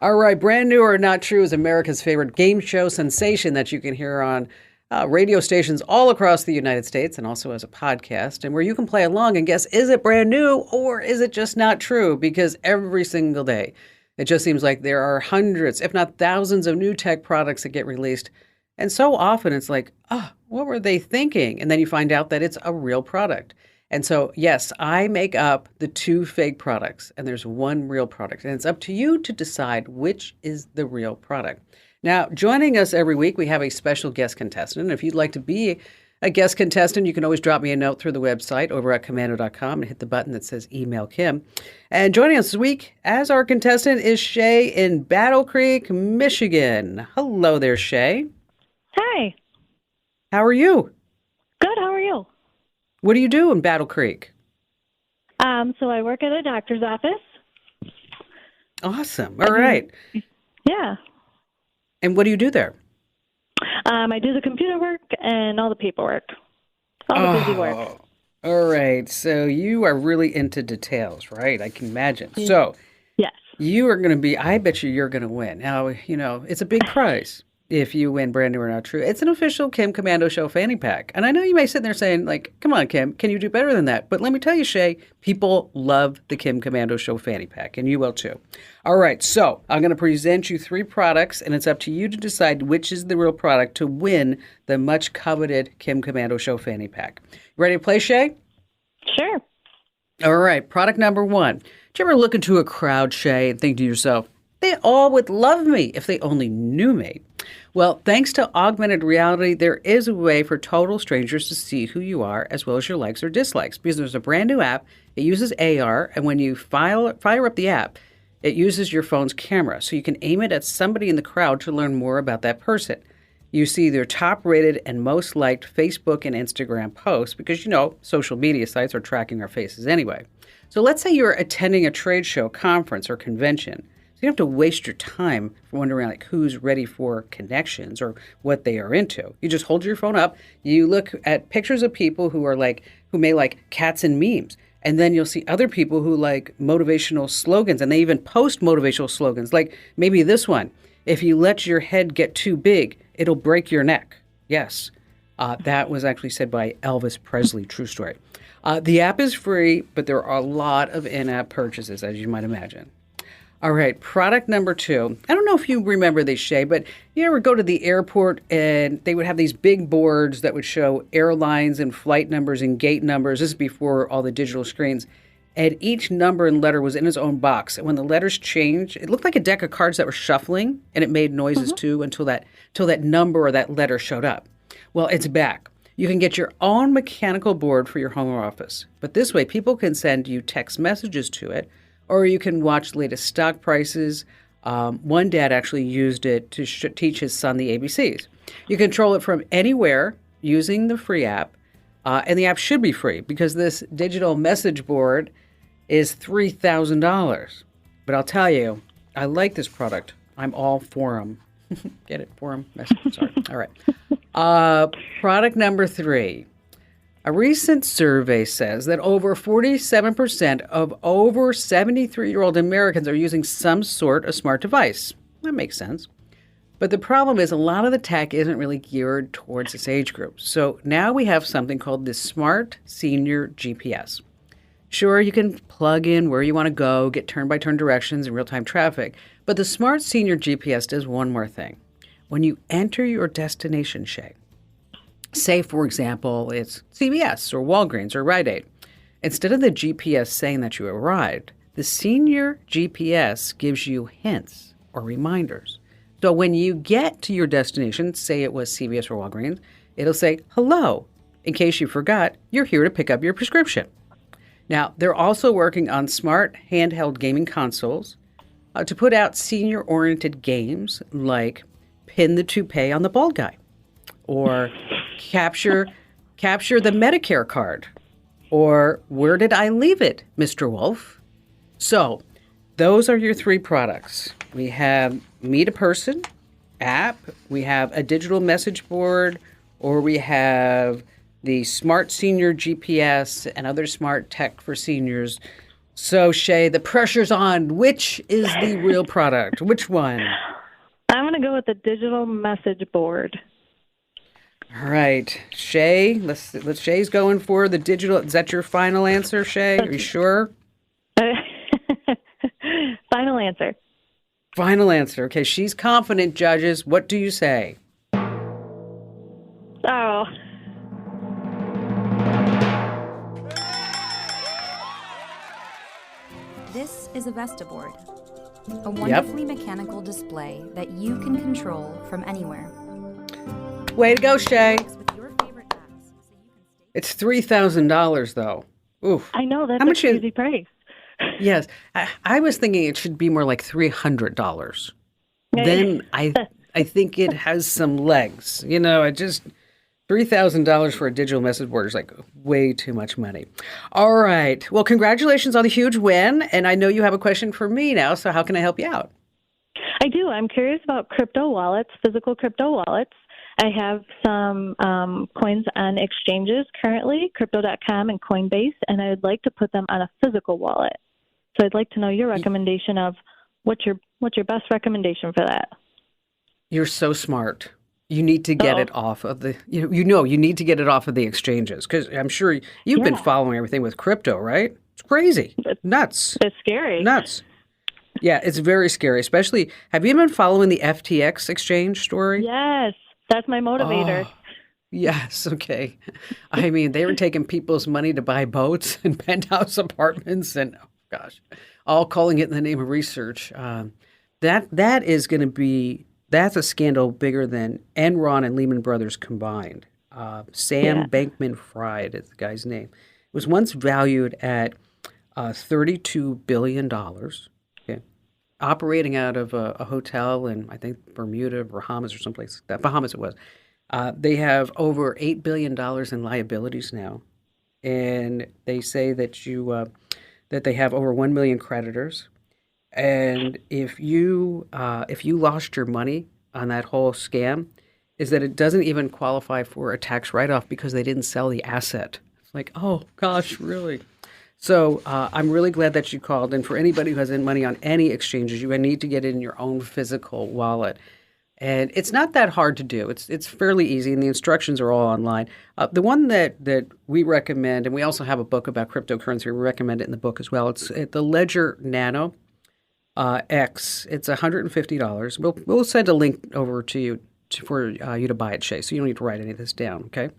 All right, brand new or not true is America's favorite game show sensation that you can hear on radio stations all across the United States and also as a podcast, and where you can play along and guess, is it brand new or is it just not true? Because every single day, it just seems like there are hundreds, if not thousands, of new tech products that get released. And so often it's like, what were they thinking? And then you find out that it's a real product. And so, yes, I make up the two fake products, and there's one real product. And it's up to you to decide which is the real product. Now, joining us every week, we have a special guest contestant. And if you'd like to be a guest contestant, you can always drop me a note through the website over at commando.com and hit the button that says Email Kim. And joining us this week as our contestant is Shay in Battle Creek, Michigan. Hello there, Shay. Hi. How are you? Good. How are you? What do you do in Battle Creek? So I work at a doctor's office. Awesome. All right. Yeah. And what do you do there? I do the computer work and all the paperwork. All the busy work. All right. So you are really into details, right? I can imagine. So yes, you are going to be, I bet you're going to win. Now, it's a big prize if you win Brand New or Not True. It's an official Kim Commando Show fanny pack. And I know you may sit there saying, like, come on, Kim, can you do better than that? But let me tell you, Shay, people love the Kim Commando Show fanny pack, and you will too. All right, so I'm going to present you 3 products, and it's up to you to decide which is the real product to win the much coveted Kim Commando Show fanny pack. You ready to play, Shay? Sure. All right, product number 1. Did you ever look into a crowd, Shay, and think to yourself, they all would love me if they only knew me? Well, thanks to augmented reality, there is a way for total strangers to see who you are as well as your likes or dislikes, because there's a brand new app. It uses AR, and when you fire up the app, it uses your phone's camera, so you can aim it at somebody in the crowd to learn more about that person. You see their top-rated and most liked Facebook and Instagram posts because, social media sites are tracking our faces anyway. So let's say you're attending a trade show, conference, or convention. So you don't have to waste your time wondering like who's ready for connections or what they are into. You just hold your phone up, you look at pictures of people who may like cats and memes. And then you'll see other people who like motivational slogans, and they even post motivational slogans. Like maybe this one: if you let your head get too big, it'll break your neck. Yes, that was actually said by Elvis Presley. True story. The app is free, but there are a lot of in-app purchases, as you might imagine. All right, product number 2. I don't know if you remember this, Shay, but you ever go to the airport and they would have these big boards that would show airlines and flight numbers and gate numbers. This is before all the digital screens. And each number and letter was in its own box. And when the letters changed, it looked like a deck of cards that were shuffling, and it made noises too until that number or that letter showed up. Well, it's back. You can get your own mechanical board for your home or office. But this way, people can send you text messages to it, or you can watch the latest stock prices. One dad actually used it to teach his son the ABCs. You control it from anywhere using the free app, and the app should be free because this digital message board is $3,000. But I'll tell you, I like this product. I'm all for them. Get it? For them? Sorry. All right. Product number 3. A recent survey says that over 47% of over 73-year-old Americans are using some sort of smart device. That makes sense. But the problem is a lot of the tech isn't really geared towards this age group. So now we have something called the Smart Senior GPS. Sure, you can plug in where you want to go, get turn-by-turn directions and real-time traffic. But the Smart Senior GPS does one more thing. When you enter your destination, Shay, say, for example, it's CVS or Walgreens or Rite Aid. Instead of the GPS saying that you arrived, the Senior GPS gives you hints or reminders. So when you get to your destination, say it was CVS or Walgreens, it'll say, hello. In case you forgot, you're here to pick up your prescription. Now, they're also working on smart handheld gaming consoles to put out senior-oriented games like Pin the Toupee on the Bald Guy or Capture the Medicare card or Where Did I Leave It, Mr. Wolf? So those are your 3 products. We have Meet a Person app, we have a digital message board, or we have the Smart Senior GPS and other smart tech for seniors. So, Shay, the pressure's on. Which is the real product? Which one? I'm going to go with the digital message board. All right, Shay, let's Shay's going for the digital. Is that your final answer, Shay? Are you sure? Final answer. Final answer. Okay, she's confident, judges. What do you say? Oh. This is a Vesta board, a wonderfully mechanical display that you can control from anywhere. Way to go, Shay. It's $3,000, though. Oof. I know, that's a crazy price. Yes. I was thinking it should be more like $300. Then I think it has some legs. You know, $3,000 for a digital message board is like way too much money. All right. Well, congratulations on the huge win. And I know you have a question for me now, so how can I help you out? I do. I'm curious about crypto wallets, physical crypto wallets. I have some coins on exchanges currently, Crypto.com and Coinbase, and I would like to put them on a physical wallet. So I'd like to know your recommendation of what's your best recommendation for that. You're so smart. You need to get it off of the you need to get it off of the exchanges because I'm sure you've been following everything with crypto, right? It's crazy, nuts. It's scary, nuts. Yeah, it's very scary. Especially, have you been following the FTX exchange story? Yes. That's my motivator. Oh, yes, okay. I mean, they were taking people's money to buy boats and penthouse apartments and, oh gosh, all calling it in the name of research. That is going to be, that's a scandal bigger than Enron and Lehman Brothers combined. Sam Bankman-Fried is the guy's name. It was once valued at $32 billion. Operating out of a hotel in, I think, Bermuda, Bahamas, or someplace like that. Bahamas it was. They have over $8 billion in liabilities now. And they say that that they have over 1 million creditors. And if you lost your money on that whole scam, is that it doesn't even qualify for a tax write-off because they didn't sell the asset. It's like, oh gosh, really? So I'm really glad that you called. And for anybody who has any money on any exchanges, you need to get it in your own physical wallet. And it's not that hard to do. It's fairly easy, and the instructions are all online. The one that we recommend, and we also have a book about cryptocurrency. We recommend it in the book as well. It's the Ledger Nano X. It's $150. We'll send a link over to you for you to buy it, Shay. So you don't need to write any of this down, okay?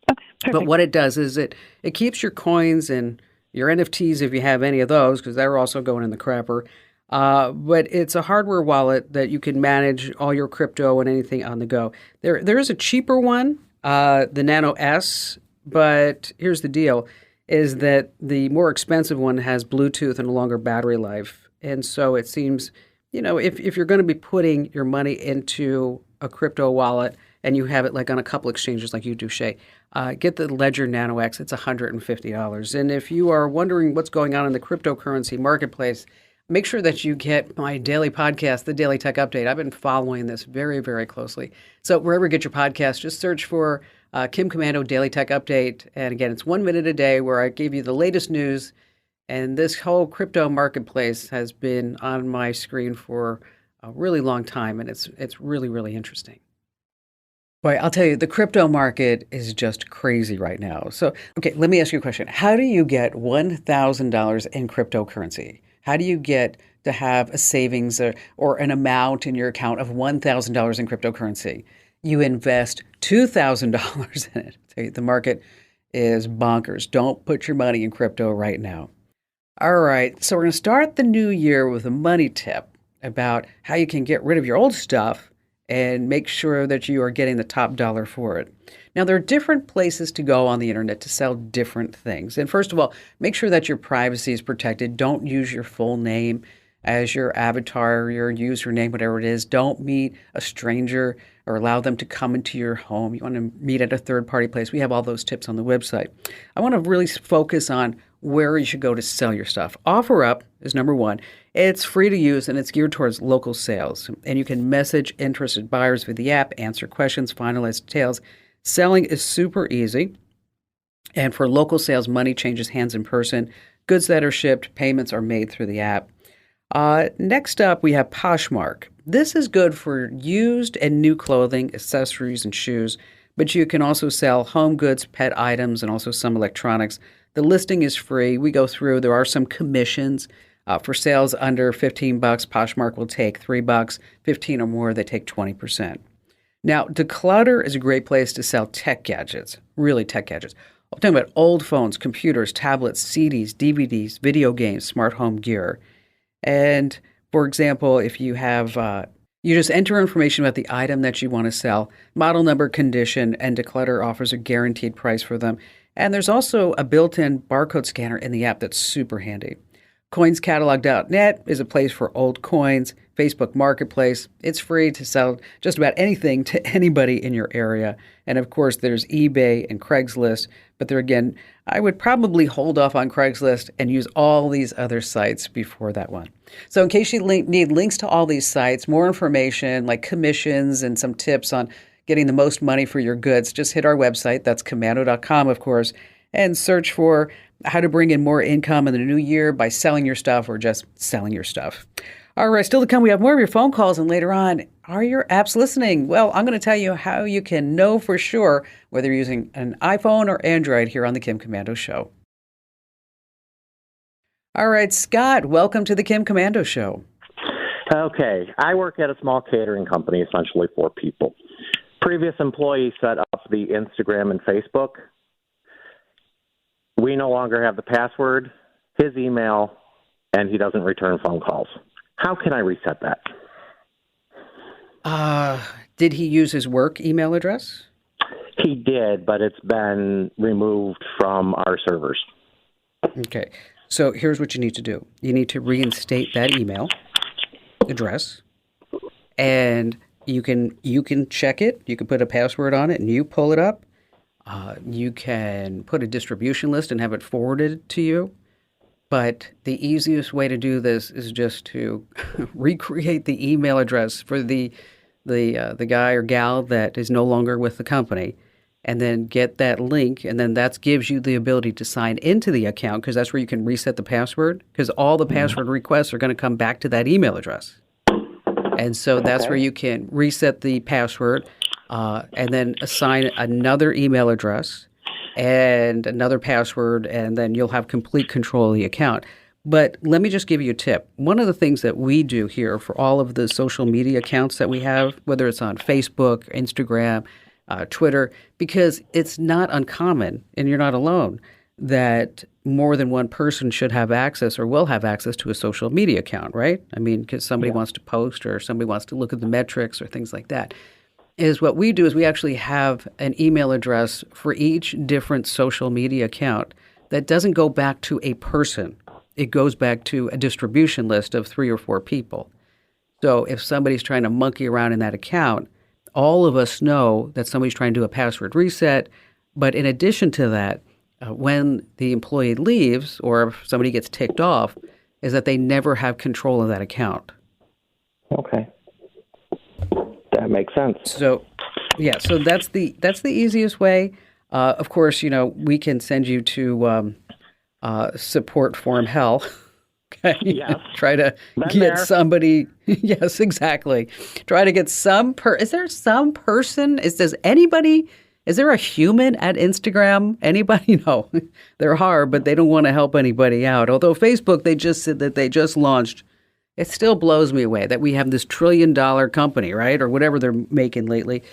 Perfect. But what it does is it keeps your coins and your NFTs, if you have any of those, because they're also going in the crapper. But it's a hardware wallet that you can manage all your crypto and anything on the go. There is a cheaper one, the Nano S, but here's the deal, is that the more expensive one has Bluetooth and a longer battery life. And so it seems, if you're going to be putting your money into a crypto wallet and you have it like on a couple exchanges like you do, Shay, get the Ledger Nano X. It's $150. And if you are wondering what's going on in the cryptocurrency marketplace, make sure that you get my daily podcast, The Daily Tech Update. I've been following this very, very closely. So wherever you get your podcast, just search for Kim Komando Daily Tech Update. And again, it's 1 minute a day where I give you the latest news. And this whole crypto marketplace has been on my screen for a really long time, and it's really, really interesting. Boy, I'll tell you, the crypto market is just crazy right now. So, okay, let me ask you a question. How do you get $1,000 in cryptocurrency? How do you get to have a savings or an amount in your account of $1,000 in cryptocurrency? You invest $2,000 in it. So the market is bonkers. Don't put your money in crypto right now. All right, so we're going to start the new year with a money tip about how you can get rid of your old stuff and make sure that you are getting the top dollar for it. Now, there are different places to go on the internet to sell different things. And first of all, make sure that your privacy is protected. Don't use your full name as your avatar, your username, whatever it is. Don't meet a stranger or allow them to come into your home. You want to meet at a third-party place. We have all those tips on the website. I want to really focus on where you should go to sell your stuff. OfferUp is number one. It's free to use, and it's geared towards local sales. And you can message interested buyers via the app, answer questions, finalize details. Selling is super easy. And for local sales, money changes hands in person. Goods that are shipped, payments are made through the app. Next up, we have Poshmark. This is good for used and new clothing, accessories, and shoes, but you can also sell home goods, pet items, and also some electronics. The listing is free. We go through. There are some commissions. For sales under $15, Poshmark will take $3. 15 or more, they take 20%. Now, Declutter is a great place to sell tech gadgets, really tech gadgets. I'm talking about old phones, computers, tablets, CDs, DVDs, video games, smart home gear. And for example, if you have, you just enter information about the item that you want to sell, model number, condition, and Declutter offers a guaranteed price for them. And there's also a built-in barcode scanner in the app that's super handy. Coinscatalog.net is a place for old coins. Facebook Marketplace, it's free to sell just about anything to anybody in your area. And of course, there's eBay and Craigslist. But there again, I would probably hold off on Craigslist and use all these other sites before that one. So in case you need links to all these sites, more information like commissions and some tips on getting the most money for your goods, just hit our website. That's Komando.com, of course, and search for how to bring in more income in the new year by selling your stuff or just selling your stuff. All right, still to come, we have more of your phone calls, and later on, are your apps listening? Well, I'm going to tell you how you can know for sure whether you're using an iPhone or Android here on the Kim Komando Show. All right, Scott, welcome to the Kim Komando Show. Okay, I work at a small catering company, essentially 4 people. Previous employee set up the Instagram and Facebook. We no longer have the password, his email, and he doesn't return phone calls. How can I reset that? Did he use his work email address? He did, but it's been removed from our servers. Okay, so here's what you need to do. You need to reinstate that email address, and you can check it. You can put a password on it, and you pull it up. You can put a distribution list and have it forwarded to you. But the easiest way to do this is just to recreate the email address for the guy or gal that is no longer with the company, and then get that link, and then that gives you the ability to sign into the account, because that's where you can reset the password, because all the password requests are going to come back to that email address. And so that's where you can reset the password and then assign another email address and another password, and then you'll have complete control of the account. But let me just give you a tip. One of the things that we do here for all of the social media accounts that we have, whether it's on Facebook, Instagram, Twitter, because it's not uncommon, and you're not alone, that more than one person should have access or will have access to a social media account, right? I mean, because somebody wants to post or somebody wants to look at the metrics or things like that. Is what we do is we actually have an email address for each different social media account that doesn't go back to a person. It goes back to a distribution list of 3 or 4 people. So if somebody's trying to monkey around in that account, all of us know that somebody's trying to do a password reset. But in addition to that, when the employee leaves or if somebody gets ticked off, is that they never have control of that account. Okay. That makes sense. So, yeah, so that's the easiest way. Of course, we can send you to support form hell. Okay. Yes. Try to get somebody. Yes, exactly. Try to get some. Is there some person? Is there a human at Instagram? Anybody? No, they're hard, but they don't want to help anybody out. Although Facebook, they just said that they just launched. It still blows me away that we have this $1 trillion company, right, or whatever they're making lately,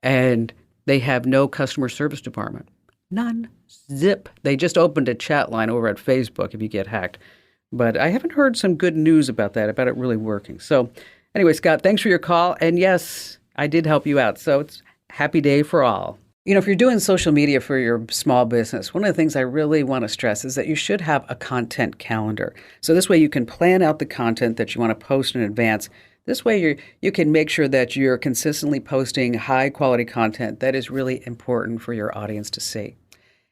and they have no customer service department. None. Zip. They just opened a chat line over at Facebook if you get hacked. But I haven't heard some good news about it really working. So anyway, Scott, thanks for your call. And yes, I did help you out. So it's a happy day for all. If you're doing social media for your small business, one of the things I really want to stress is that you should have a content calendar. So this way you can plan out the content that you want to post in advance. This way you can make sure that you're consistently posting high quality content that is really important for your audience to see.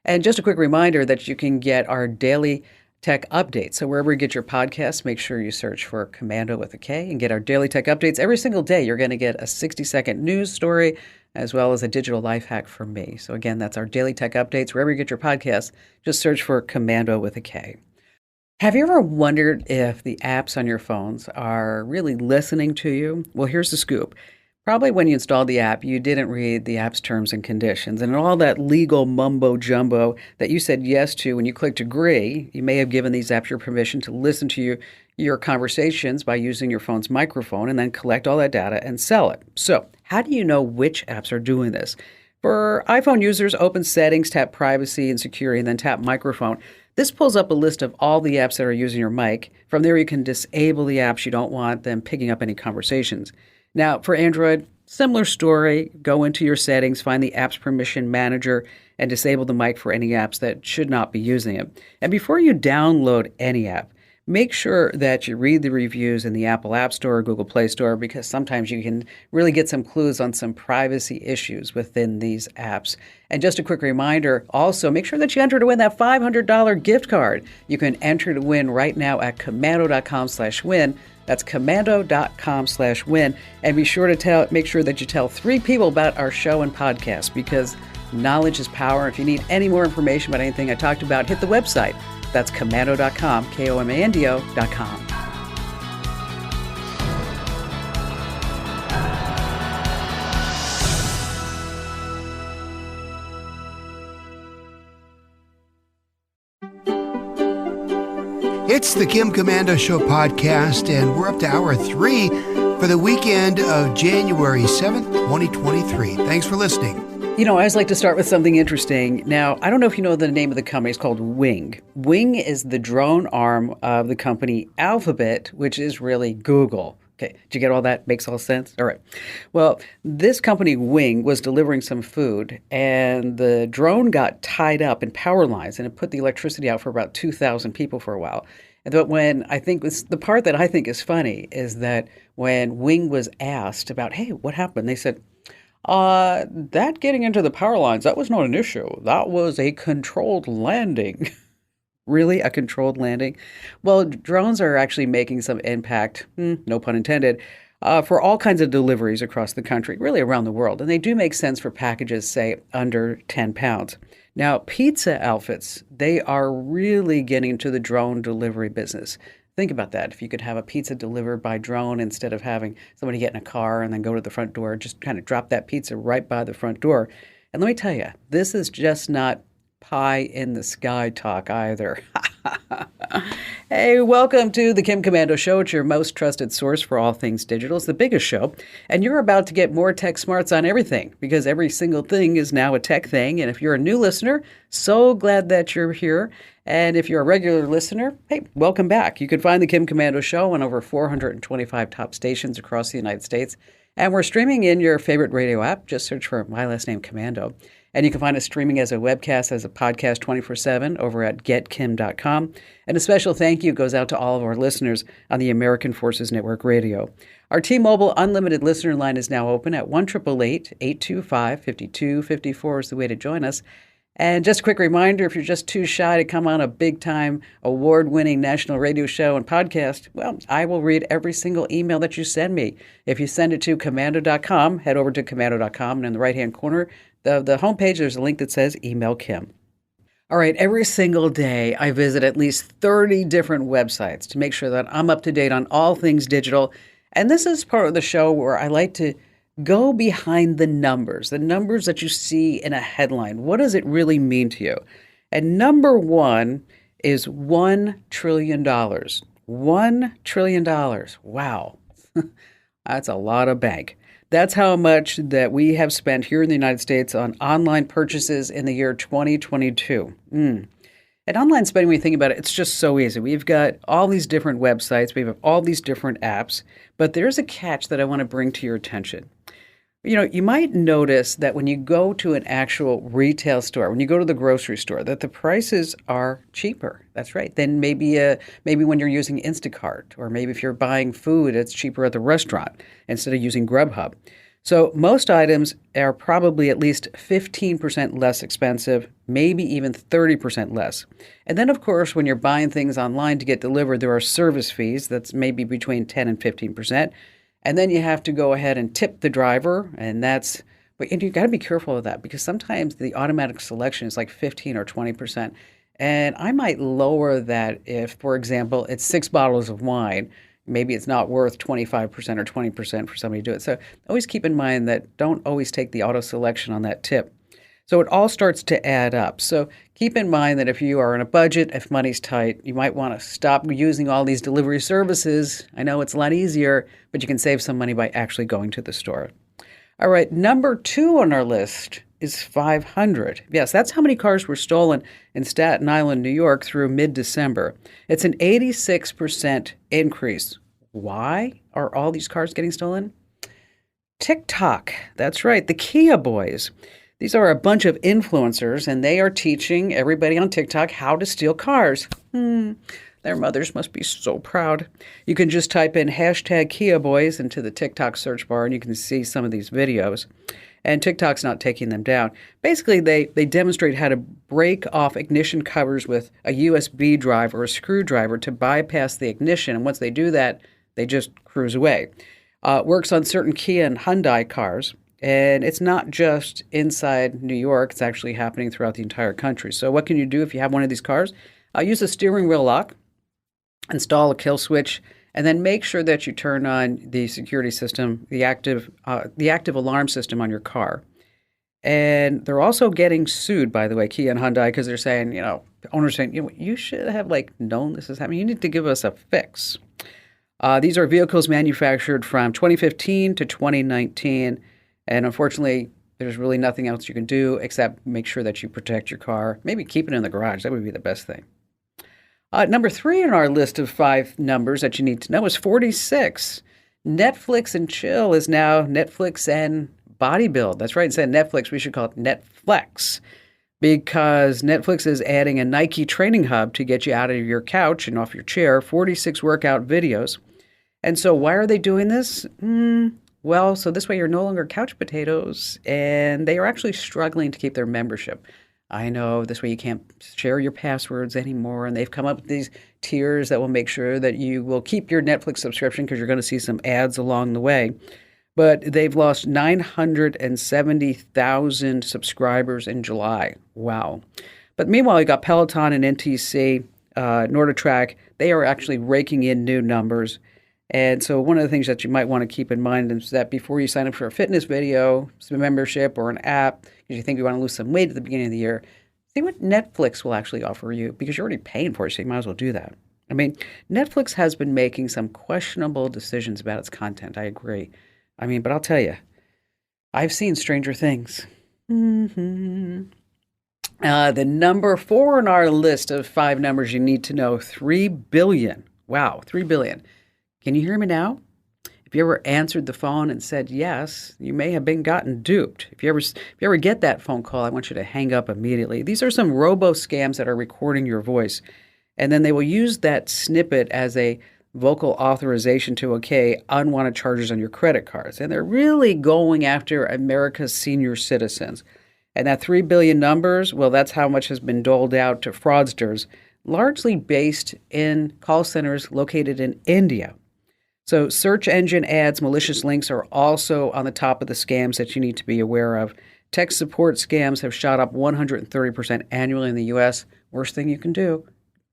And just a quick reminder that you can get our daily tech updates. So wherever you get your podcasts, make sure you search for Commando with a K and get our daily tech updates. Every single day, you're going to get a 60-second news story as well as a digital life hack from me. So again, that's our daily tech updates. Wherever you get your podcasts, just search for Commando with a K. Have you ever wondered if the apps on your phones are really listening to you? Well, here's the scoop. Probably when you installed the app, you didn't read the app's terms and conditions. And all that legal mumbo-jumbo that you said yes to when you clicked agree, you may have given these apps your permission to listen to your conversations by using your phone's microphone and then collect all that data and sell it. So how do you know which apps are doing this? For iPhone users, open Settings, tap Privacy and Security, and then tap Microphone. This pulls up a list of all the apps that are using your mic. From there, you can disable the apps you don't want them picking up any conversations. Now, for Android, similar story. Go into your settings, find the Apps Permission Manager, and disable the mic for any apps that should not be using it. And before you download any app, make sure that you read the reviews in the Apple App Store or Google Play Store, because sometimes you can really get some clues on some privacy issues within these apps. And just a quick reminder, also make sure that you enter to win that $500 gift card. You can enter to win right now at commando.com/win. That's commando.com/win. And be sure to make sure that you tell 3 people about our show and podcast, because knowledge is power. If you need any more information about anything I talked about, hit the website. That's commando.com, Komando.com. It's the Kim Komando Show podcast, and we're up to hour 3 for the weekend of January 7th, 2023. Thanks for listening. I always like to start with something interesting. Now, I don't know if you know the name of the company. It's called Wing. Wing is the drone arm of the company Alphabet, which is really Google. Okay, did you get all that? Makes all sense? All right. Well, this company, Wing, was delivering some food, and the drone got tied up in power lines, and it put the electricity out for about 2,000 people for a while. But the part that I think is funny is that when Wing was asked about, hey, what happened? They said, that getting into the power lines, that was not an issue. That was a controlled landing. Really? A controlled landing? Well, drones are actually making some impact, no pun intended, for all kinds of deliveries across the country, really around the world. And they do make sense for packages, say, under 10 pounds. Now, pizza outfits, they are really getting into the drone delivery business. Think about that. If you could have a pizza delivered by drone instead of having somebody get in a car and then go to the front door, just kind of drop that pizza right by the front door. And let me tell you, this is just not pie in the sky talk either. Hey, welcome to the Kim Komando Show. It's your most trusted source for all things digital. It's the biggest show. And you're about to get more tech smarts on everything because every single thing is now a tech thing. And if you're a new listener, so glad that you're here. And if you're a regular listener, hey, welcome back. You can find the Kim Komando Show on over 425 top stations across the United States. And we're streaming in your favorite radio app. Just search for my last name, Komando. And you can find us streaming as a webcast, as a podcast 24/7 over at getkim.com. And a special thank you goes out to all of our listeners on the American Forces Network Radio. Our T-Mobile Unlimited listener line is now open at 1-888-825-5254 is the way to join us. And just a quick reminder, if you're just too shy to come on a big-time award-winning national radio show and podcast, well, I will read every single email that you send me. If you send it to komando.com, head over to komando.com, and in the right-hand corner, the homepage, there's a link that says Email Kim. All right, every single day I visit at least 30 different websites to make sure that I'm up to date on all things digital. And this is part of the show where I like to go behind the numbers that you see in a headline. What does it really mean to you? And number one is $1 trillion. $1 trillion. Wow. That's a lot of bank. That's how much that we have spent here in the United States on online purchases in the year 2022. And online spending, when you think about it, it's just so easy. We've got all these different websites. We have all these different apps. But there's a catch that I want to bring to your attention. You know, you might notice that when you go to an actual retail store, when you go to the grocery store, that the prices are cheaper. That's right. Than maybe when you're using Instacart, or maybe if you're buying food, it's cheaper at the restaurant instead of using Grubhub. So most items are probably at least 15% less expensive, maybe even 30% less. And then, of course, when you're buying things online to get delivered, there are service fees. That's maybe between 10 and 15%. And then you have to go ahead and tip the driver, and you got to be careful of that because sometimes the automatic selection is like 15 or 20%. And I might lower that if, for example, it's 6 bottles of wine. Maybe it's not worth 25% or 20% for somebody to do it. So always keep in mind that don't always take the auto selection on that tip. So it all starts to add up. So keep in mind that if you are on a budget, if money's tight, you might want to stop using all these delivery services. I know it's a lot easier, but you can save some money by actually going to the store. All right, number 2 on our list is 500. Yes, that's how many cars were stolen in Staten Island, New York through mid-December. It's an 86% increase. Why are all these cars getting stolen? TikTok, that's right, the Kia boys. These are a bunch of influencers, and they are teaching everybody on TikTok how to steal cars. Their mothers must be so proud. You can just type in hashtag Kia Boys into the TikTok search bar, and you can see some of these videos. And TikTok's not taking them down. Basically, they demonstrate how to break off ignition covers with a USB drive or a screwdriver to bypass the ignition. And once they do that, they just cruise away. It works on certain Kia and Hyundai cars. And it's not just inside New York. It's actually happening throughout the entire country. So what can you do if you have one of these cars? Use a steering wheel lock, install a kill switch, and then make sure that you turn on the security system, the active alarm system on your car. And they're also getting sued, by the way, Kia and Hyundai, because they're saying, owners saying, you should have known this is happening. You need to give us a fix. These are vehicles manufactured from 2015 to 2019. And unfortunately, there's really nothing else you can do except make sure that you protect your car. Maybe keep it in the garage. That would be the best thing. Number 3 on our list of 5 numbers that you need to know is 46. Netflix and chill is now Netflix and bodybuild. That's right. Instead of Netflix, we should call it Netflex because Netflix is adding a Nike training hub to get you out of your couch and off your chair, 46 workout videos. And so why are they doing this? Well, so this way you're no longer couch potatoes, and they are actually struggling to keep their membership. I know this way you can't share your passwords anymore. And they've come up with these tiers that will make sure that you will keep your Netflix subscription because you're going to see some ads along the way. But they've lost 970,000 subscribers in July. Wow. But meanwhile, you got Peloton and NTC, NordicTrack. They are actually raking in new numbers. And so one of the things that you might want to keep in mind is that before you sign up for a fitness video, some membership, or an app, because you think you want to lose some weight at the beginning of the year, see what Netflix will actually offer you, because you're already paying for it, so you might as well do that. I mean, Netflix has been making some questionable decisions about its content. I agree. I mean, but I'll tell you, I've seen stranger things. The number 4 on our list of 5 numbers you need to know, 3 billion. Wow, 3 billion. Can you hear me now? If you ever answered the phone and said yes, you may have been gotten duped. If you ever get that phone call, I want you to hang up immediately. These are some robo scams that are recording your voice, and then they will use that snippet as a vocal authorization to okay unwanted charges on your credit cards. And they're really going after America's senior citizens. And that 3 billion numbers, well, that's how much has been doled out to fraudsters, largely based in call centers located in India. So search engine ads, malicious links are also on the top of the scams that you need to be aware of. Tech support scams have shot up 130% annually in the U.S. Worst thing you can do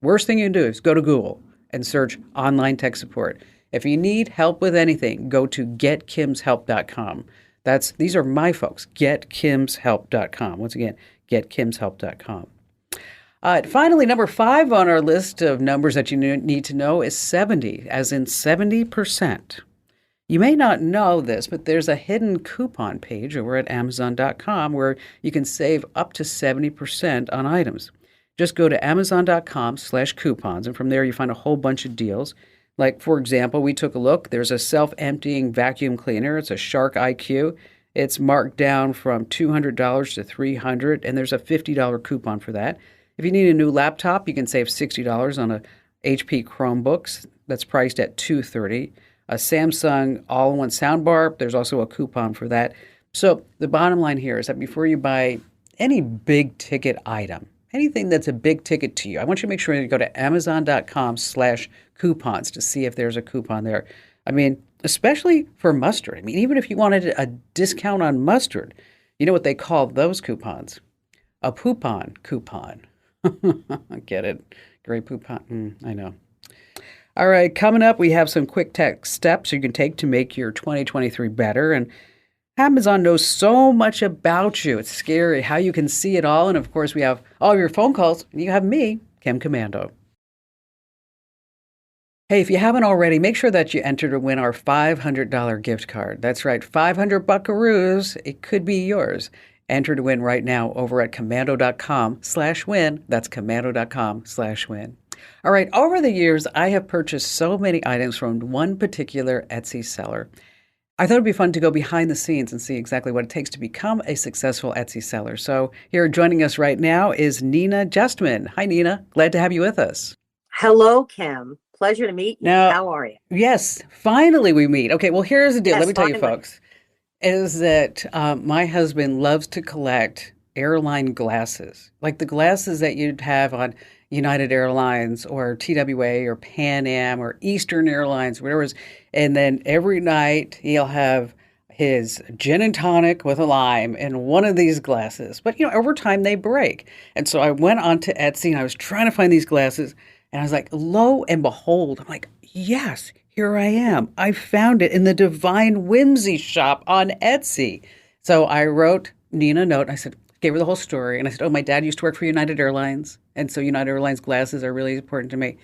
is go to Google and search online tech support. If you need help with anything, go to getkimshelp.com. These are my folks, getkimshelp.com. Once again, getkimshelp.com. Finally, number 5 on our list of numbers that you need to know is 70, as in 70%. You may not know this, but there's a hidden coupon page over at Amazon.com where you can save up to 70% on items. Just go to Amazon.com/coupons, and from there you find a whole bunch of deals. Like, for example, we took a look. There's a self-emptying vacuum cleaner. It's a Shark IQ. It's marked down from $200 to $300, and there's a $50 coupon for that. If you need a new laptop, you can save $60 on a HP Chromebooks that's priced at $230. A Samsung all-in-one soundbar, there's also a coupon for that. So the bottom line here is that before you buy any big ticket item, anything that's a big ticket to you, I want you to make sure you go to Amazon.com/coupons to see if there's a coupon there. I mean, especially for mustard. I mean, even if you wanted a discount on mustard, you know what they call those coupons? A poupon coupon. Get it? Great poupon. I know. All right, coming up, we have some quick tech steps you can take to make your 2023 better. And Amazon knows so much about you. It's scary how you can see it all. And of course, we have all of your phone calls. You have me, Kim Commando. Hey, if you haven't already, make sure that you enter to win our $500 gift card. That's right, 500 buckaroos. It could be yours. Enter to win right now over at commando.com/win. That's commando.com/win. All right, over the years, I have purchased so many items from one particular Etsy seller. I thought it'd be fun to go behind the scenes and see exactly what it takes to become a successful Etsy seller. So here joining us right now is Nina Justman. Hi, Nina. Glad to have you with us. Hello, Kim. Pleasure to meet you. Now, how are you? Yes, finally we meet. Okay, well, here's the deal. Yes, Let me tell you, finally. folks, is that my husband loves to collect airline glasses, like the glasses that you'd have on United Airlines or TWA or Pan Am or Eastern Airlines, whatever it is. And then every night he'll have his gin and tonic with a lime in one of these glasses. But, over time they break. And so I went onto Etsy and I was trying to find these glasses. And I was like, lo and behold, I'm like, yes, here I am. I found it in the Divine Whimsy shop on Etsy. So I wrote Nina a note. I said, gave her the whole story. And I said, oh, my dad used to work for United Airlines. And so United Airlines glasses are really important to me.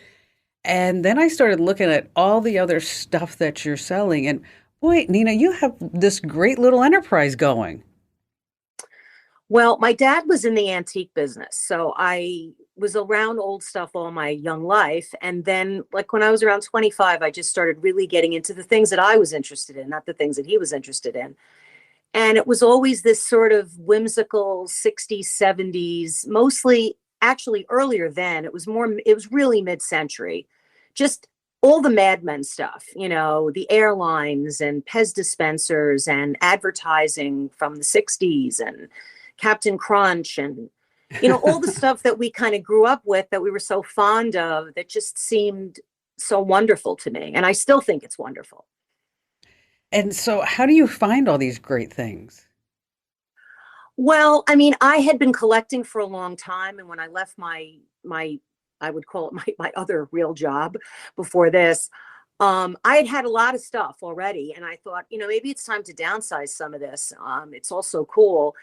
And then I started looking at all the other stuff that you're selling. And boy, Nina, you have this great little enterprise going. Well, my dad was in the antique business. So I was around old stuff all my young life. And then like when I was around 25, I just started really getting into the things that I was interested in, not the things that he was interested in. And it was always this sort of whimsical 60s, 70s, mostly actually earlier then. It was really mid-century, just all the Mad Men stuff, the airlines and Pez dispensers and advertising from the 60s and Captain Crunch and All the stuff that we kind of grew up with, that we were so fond of, that just seemed so wonderful to me. And I still think it's wonderful. And so, how do you find all these great things? Well, I mean, I had been collecting for a long time, and when I left my I would call it my other real job before this, I had had a lot of stuff already, and I thought, maybe it's time to downsize some of this. It's all so cool.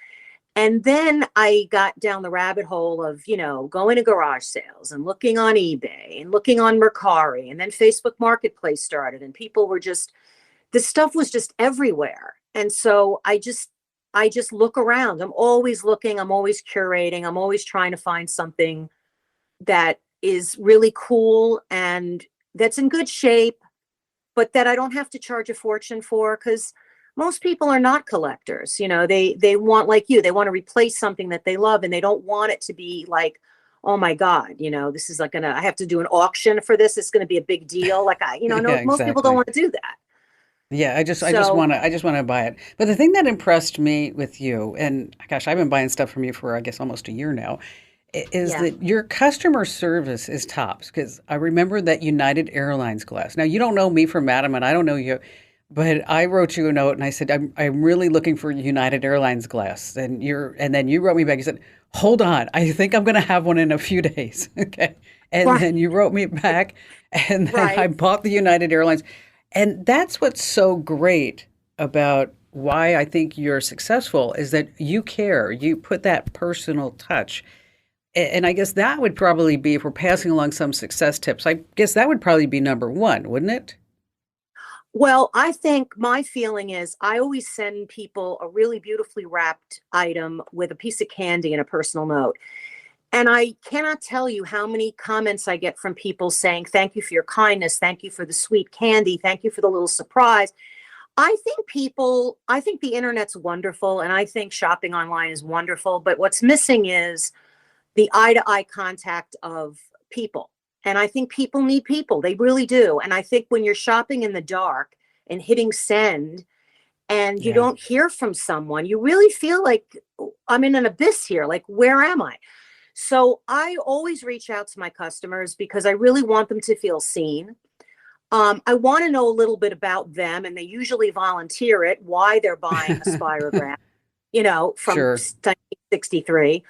And then I got down the rabbit hole of, going to garage sales and looking on eBay and looking on Mercari, and then Facebook Marketplace started, and people were just, this stuff was just everywhere. And so I just look around. I'm always looking, I'm always curating, I'm always trying to find something that is really cool and that's in good shape, but that I don't have to charge a fortune for, because most people are not collectors. They want, like you, they want to replace something that they love, and they don't want it to be like, oh my God, this is like I have to do an auction for this. It's going to be a big deal. Like no, most people don't want to do that. Yeah, I just want to buy it. But the thing that impressed me with you, and gosh, I've been buying stuff from you for, I guess, almost a year now, is that your customer service is tops. Because I remember that United Airlines glass. Now, you don't know me from Adam, and I don't know you, but I wrote you a note and I said, I'm really looking for United Airlines glass. And then you wrote me back. You said, hold on, I think I'm going to have one in a few days. Okay. And then you wrote me back, and then I bought the United Airlines. And that's what's so great about why I think you're successful, is that you care. You put that personal touch. And I guess that would probably be, if we're passing along some success tips, I guess that would probably be number one, wouldn't it? Well, I think my feeling is I always send people a really beautifully wrapped item with a piece of candy and a personal note. And I cannot tell you how many comments I get from people saying, thank you for your kindness. Thank you for the sweet candy. Thank you for the little surprise. I think the internet's wonderful, and I think shopping online is wonderful. But what's missing is the eye-to-eye contact of people. And I think people need people. They really do. And I think when you're shopping in the dark and hitting send and you don't hear from someone, you really feel like, I'm in an abyss here. Like, where am I? So I always reach out to my customers because I really want them to feel seen. I want to know a little bit about them, and they usually volunteer it, why they're buying a spirograph, from 1963.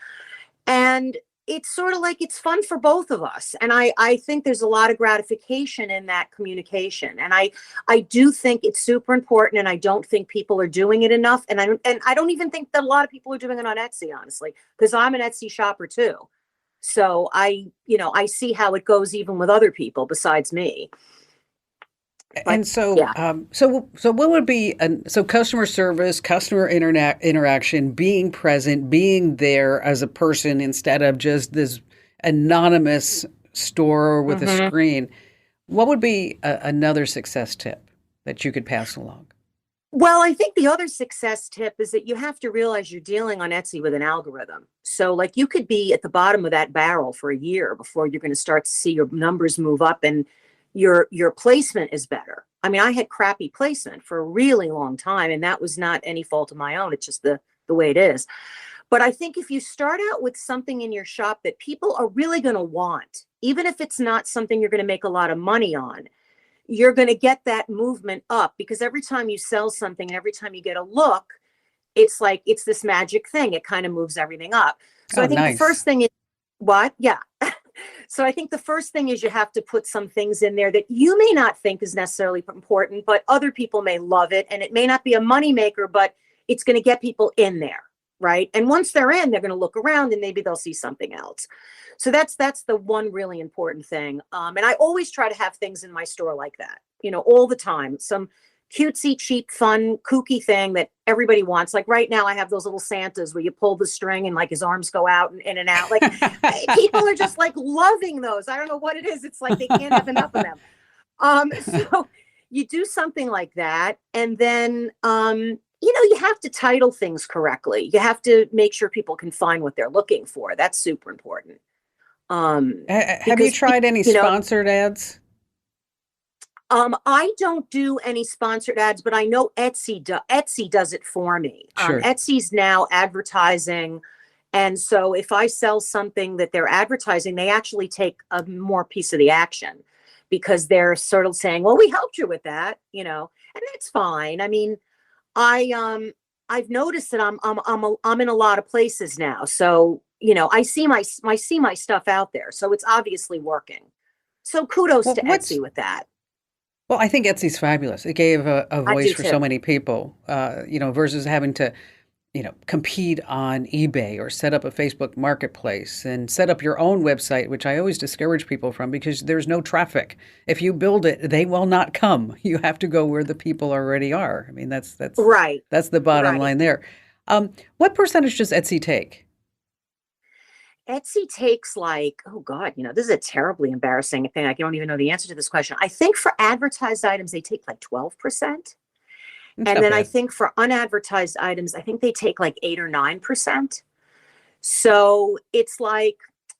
And it's sort of like, it's fun for both of us. And I think there's a lot of gratification in that communication. And I do think it's super important, and I don't think people are doing it enough. And I don't even think that a lot of people are doing it on Etsy, honestly, because I'm an Etsy shopper too. So I see how it goes even with other people besides me. But, and so, so what would be, so customer service, customer interaction, being present, being there as a person instead of just this anonymous store with a screen. What would be another success tip that you could pass along? Well, I think the other success tip is that you have to realize you're dealing on Etsy with an algorithm. So like, you could be at the bottom of that barrel for a year before you're going to start to see your numbers move up and your placement is better. I mean, I had crappy placement for a really long time, and that was not any fault of my own. It's just the way it is. But I think if you start out with something in your shop that people are really going to want, even if it's not something you're going to make a lot of money on, you're going to get that movement up, because every time you sell something and every time you get a look, it's like, it's this magic thing. It kind of moves everything up. So I think the first thing is what? Yeah. So I think the first thing is you have to put some things in there that you may not think is necessarily important, but other people may love it. And it may not be a moneymaker, but it's going to get people in there. Right. And once they're in, they're going to look around and maybe they'll see something else. So that's the one really important thing. And I always try to have things in my store like that, all the time. Some cutesy, cheap, fun, kooky thing that everybody wants. Like right now I have those little Santas where you pull the string and like his arms go out and in and out. Like people are just like loving those. I don't know what it is. It's like they can't have enough of them. So you do something like that. And then, you have to title things correctly. You have to make sure people can find what they're looking for. That's super important. Have you tried any sponsored ads? I don't do any sponsored ads, but I know Etsy does it for me. Sure. Etsy's now advertising And so if I sell something that they're advertising, they actually take a more piece of the action because they're sort of saying, well, we helped you with that, and that's fine. I mean, I've noticed that I'm in a lot of places now. So, I see my stuff out there. So it's obviously working. So kudos Well, to Etsy with that. Well, I think Etsy's fabulous. It gave a I voice do for too. so many people, versus having to, compete on eBay or set up a Facebook marketplace and set up your own website, which I always discourage people from because there's no traffic. If you build it, they will not come. You have to go where the people already are. I mean, that's Right. that's the bottom Right. line there. What percentage does Etsy take? Etsy takes like, oh God, this is a terribly embarrassing thing. I don't even know the answer to this question. I think for advertised items, they take like 12%. It's And not then I bad. think for unadvertised items, I think they take like 8 or 9%. So it's like,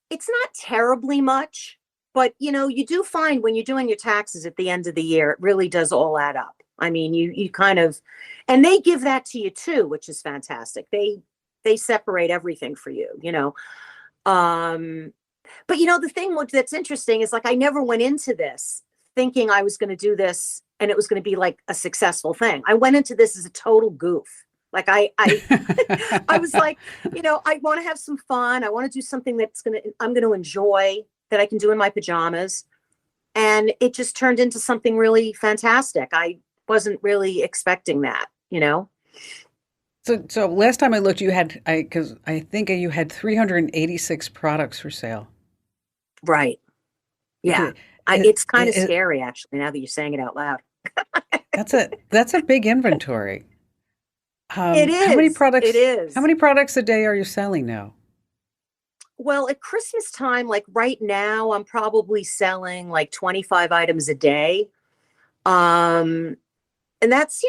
it's not terribly much, but you do find when you're doing your taxes at the end of the year, it really does all add up. I mean, you kind of, and they give that to you too, which is fantastic. They separate everything for you. But the thing that's interesting is like I never went into this thinking I was going to do this and it was going to be like a successful thing. I went into this as a total goof. Like I I was like, I want to have some fun. I want to do something I'm going to enjoy that I can do in my pajamas. And it just turned into something really fantastic. I wasn't really expecting that. So last time I looked, because I think you had 386 products for sale. Right. Yeah. It's kind of scary, actually, now that you're saying it out loud. That's a big inventory. It is. How many products? It is. How many products a day are you selling now? Well, at Christmas time, like right now, I'm probably selling like 25 items a day. And that's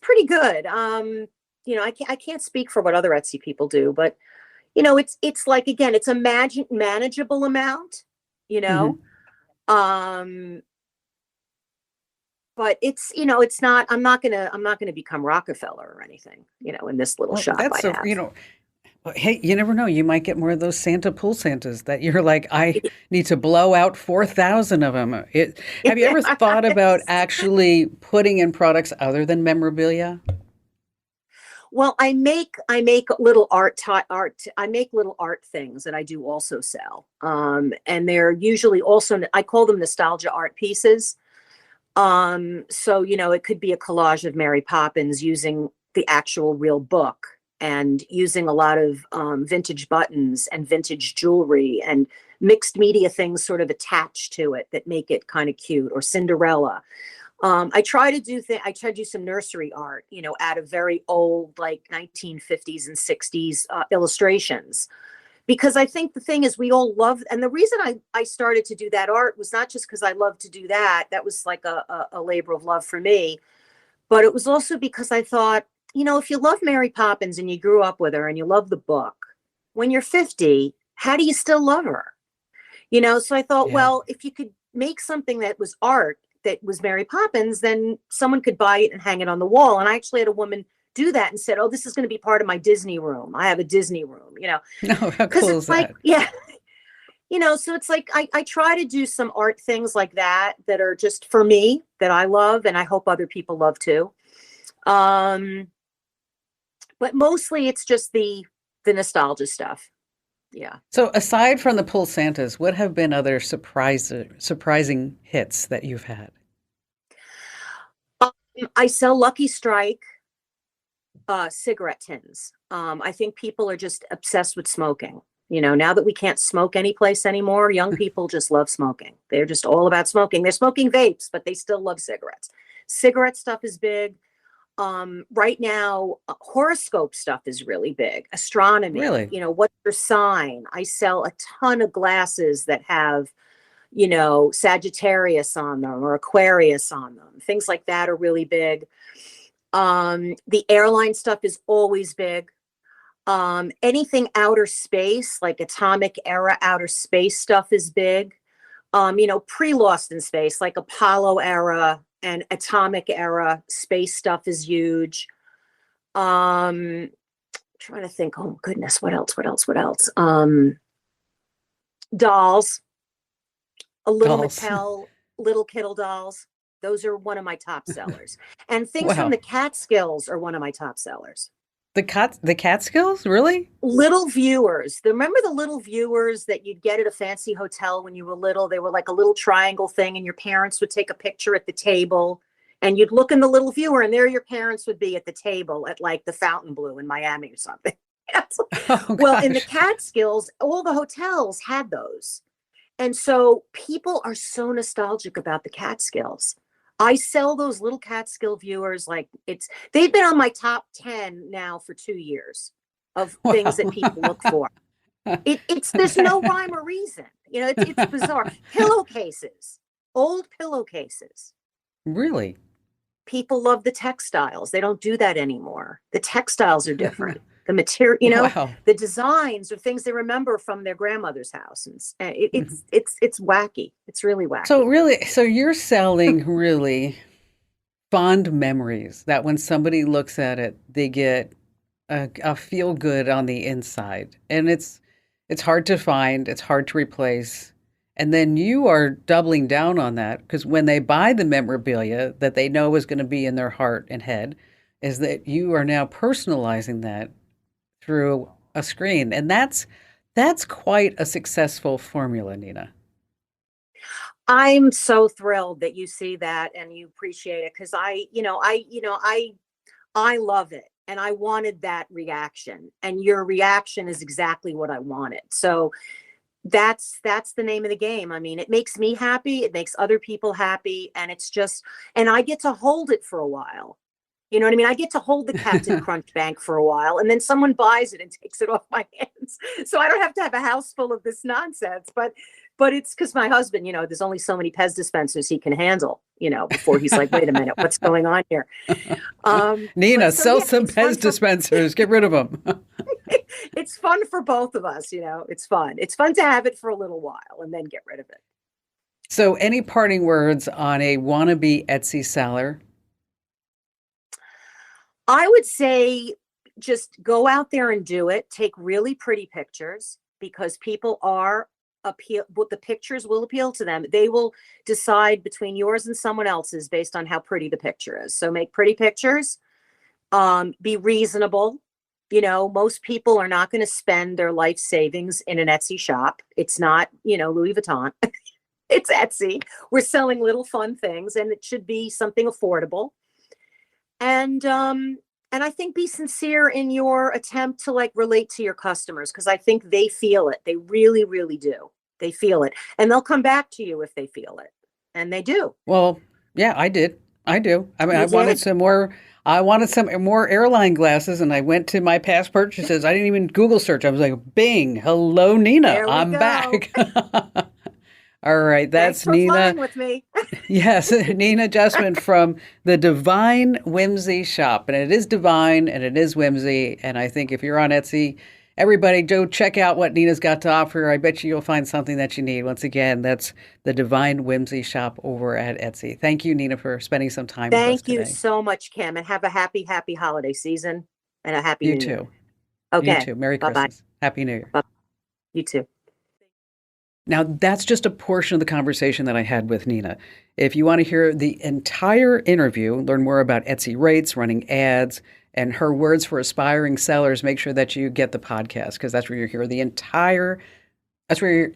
pretty good. I can't speak for what other Etsy people do, but it's like, again, it's a manageable amount, you know. Mm-hmm. But it's not, I'm not gonna become Rockefeller or anything, in this little shop I have. Hey, you never know. You might get more of those Santa pool Santas that you're like, I need to blow out 4,000 of them. Have you ever thought about actually putting in products other than memorabilia? Well, I make little art. I make little art things that I do also sell. And they're usually also, I call them nostalgia art pieces. So, it could be a collage of Mary Poppins using the actual real book and using a lot of vintage buttons and vintage jewelry and mixed media things sort of attached to it that make it kind of cute, or Cinderella. I try to do some nursery art, out of very old, like 1950s and 60s illustrations. Because I think the thing is we all love, and the reason I started to do that art was not just because I love to do that. That was like a labor of love for me. But it was also because I thought, if you love Mary Poppins and you grew up with her and you love the book, when you're 50, how do you still love her? So I thought, well, if you could make something that was art, that was Mary Poppins, then someone could buy it and hang it on the wall. And I actually had a woman do that and said, oh, this is going to be part of my Disney room. I have a Disney room, No, how cool is like, that? Yeah. So it's like, I try to do some art things like that are just for me, that I love. And I hope other people love too. But mostly it's just the nostalgia stuff. Yeah. So aside from the Pull Santas, what have been other surprising hits that you've had? I sell Lucky Strike cigarette tins. I think people are just obsessed with smoking. Now that we can't smoke any place anymore, young people just love smoking. They're just all about smoking. They're smoking vapes, but they still love cigarettes. Cigarette stuff is big. Right now, horoscope stuff is really big. Astronomy, Really? What's your sign? I sell a ton of glasses that have, Sagittarius on them or Aquarius on them. Things like that are really big. The airline stuff is always big. Anything outer space, like atomic era outer space stuff is big. Pre-Lost in Space, like Apollo era and atomic era space stuff is huge. Trying trying to think, oh goodness, what else? Dolls, a little Dolls. Mattel, little Kittle dolls. Those are one of my top sellers. And things from Wow. the Catskills are one of my top sellers. The Catskills? Really? Little viewers. Remember the little viewers that you'd get at a fancy hotel when you were little? They were like a little triangle thing, and your parents would take a picture at the table, and you'd look in the little viewer, and there your parents would be at the table at like the Fontainebleau in Miami or something. Oh, Well, in the gosh. Catskills, all the hotels had those. And so people are so nostalgic about the Catskills. I sell those little Catskill viewers like they've been on my top 10 now for 2 years of things that people look for. There's no rhyme or reason. It's bizarre. Pillowcases, old pillowcases. Really? People love the textiles. They don't do that anymore. The textiles are different. The material, Wow. the designs are things they remember from their grandmother's house. And it's wacky. It's really wacky. So you're selling really fond memories that when somebody looks at it, they get a feel good on the inside. And it's hard to find, it's hard to replace. And then you are doubling down on that because when they buy the memorabilia that they know is going to be in their heart and head, is that you are now personalizing that through a screen. And that's quite a successful formula, Nina. I'm so thrilled that you see that and you appreciate it because I love it and I wanted that reaction, and your reaction is exactly what I wanted. So that's the name of the game. I mean, it makes me happy, it makes other people happy, and and I get to hold it for a while. You know what I mean? I get to hold the Captain Crunch Bank for a while, and then someone buys it and takes it off my hands. So I don't have to have a house full of this nonsense. But it's because my husband, there's only so many Pez dispensers he can handle, before he's like, wait a minute, what's going on here? Nina, sell some Pez dispensers. Get rid of them. It's fun for both of us, It's fun. It's fun to have it for a little while and then get rid of it. So any parting words on a wannabe Etsy seller? I would say just go out there and do it. Take really pretty pictures because people the pictures will appeal to them. They will decide between yours and someone else's based on how pretty the picture is. So make pretty pictures, be reasonable. Most people are not going to spend their life savings in an Etsy shop. It's not, Louis Vuitton. It's Etsy. We're selling little fun things, and it should be something affordable. And I think be sincere in your attempt to relate to your customers, because I think they feel it. They really, really do. They feel it, and they'll come back to you if they feel it, and they do. Well, yeah, I did. I do. I mean, You I wanted did? some more. I wanted some more airline glasses, and I went to my past purchases. I didn't even Google search. I was like, "Bing, hello, Nina, There we I'm go. back." All right, that's Thanks for Nina. flying with me. Yes, Nina Justman from the Divine Whimsy Shop. And it is divine and it is whimsy. And I think if you're on Etsy, everybody go check out what Nina's got to offer. I bet you'll find something that you need. Once again, that's the Divine Whimsy Shop over at Etsy. Thank you, Nina, for spending some time with us Thank today. you so much, Kim, and have a happy, happy holiday season and a happy You New too. Year. Okay. You too. Merry Bye-bye. Christmas. Happy New Year. Bye. You too. Now, that's just a portion of the conversation that I had with Nina. If you want to hear the entire interview, learn more about Etsy rates, running ads, and her words for aspiring sellers, make sure that you get the podcast, because that's where you hear the entire. That's where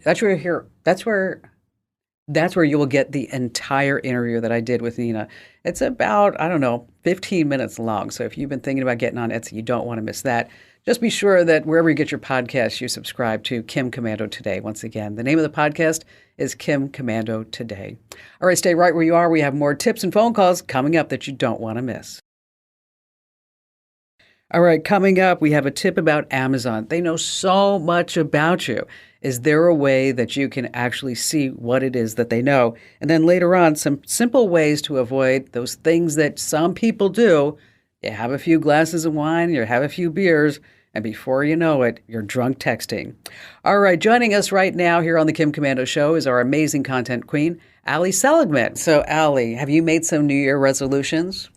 you will get the entire interview that I did with Nina. It's about 15 minutes long. So if you've been thinking about getting on Etsy, you don't want to miss that. Just be sure that wherever you get your podcasts, you subscribe to Kim Komando Today. Once again, the name of the podcast is Kim Komando Today. All right, stay right where you are. We have more tips and phone calls coming up that you don't want to miss. All right, coming up, we have a tip about Amazon. They know so much about you. Is there a way that you can actually see what it is that they know? And then later on, some simple ways to avoid those things that some people do. You have a few glasses of wine, you have a few beers, and before you know it, you're drunk texting. All right, joining us right now here on the Kim Komando Show is our amazing content queen, Ali Seligman. So, Ali, have you made some New Year resolutions?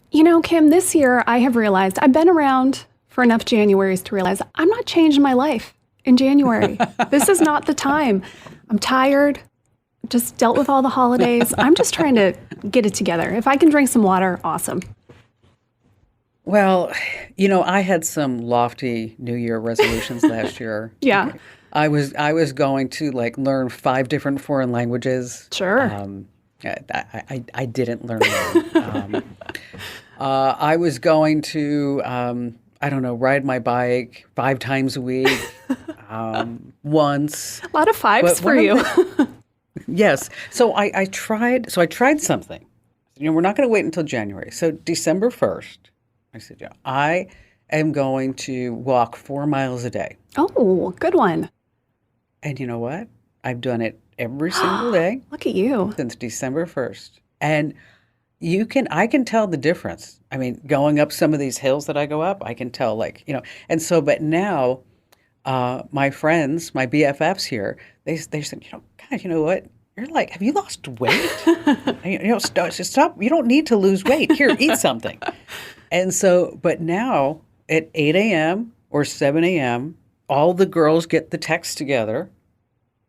Kim, this year I have realized I've been around for enough Januaries to realize I'm not changing my life in January. This is not the time. I'm tired. Just dealt with all the holidays. I'm just trying to get it together. If I can drink some water, awesome. Well, I had some lofty New Year resolutions last year. Yeah. I was going to learn 5 different foreign languages. Sure. I didn't learn them. I was going to ride my bike 5 times a week. Once. A lot of 5s for you. Yes. So I tried something. We're not going to wait until January. So December 1st, I said, I am going to walk 4 miles a day. Oh, good one. And you know what? I've done it every single day. Look at you. Since December 1st. And I can tell the difference. I mean, going up some of these hills that I go up, I can tell and so, but now my friends, my BFFs here, they said, God, you know what? You're have you lost weight? Stop. You don't need to lose weight. Here, eat something. And so, but now at 8 a.m. or 7 a.m., all the girls get the text together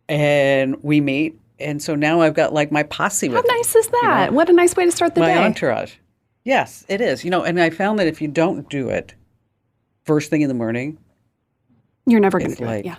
and we meet. And so now I've got my posse with me. How nice is that? What a nice way to start the day. My entourage. Yes, it is. And I found that if you don't do it first thing in the morning, you're never going to do it. Yeah.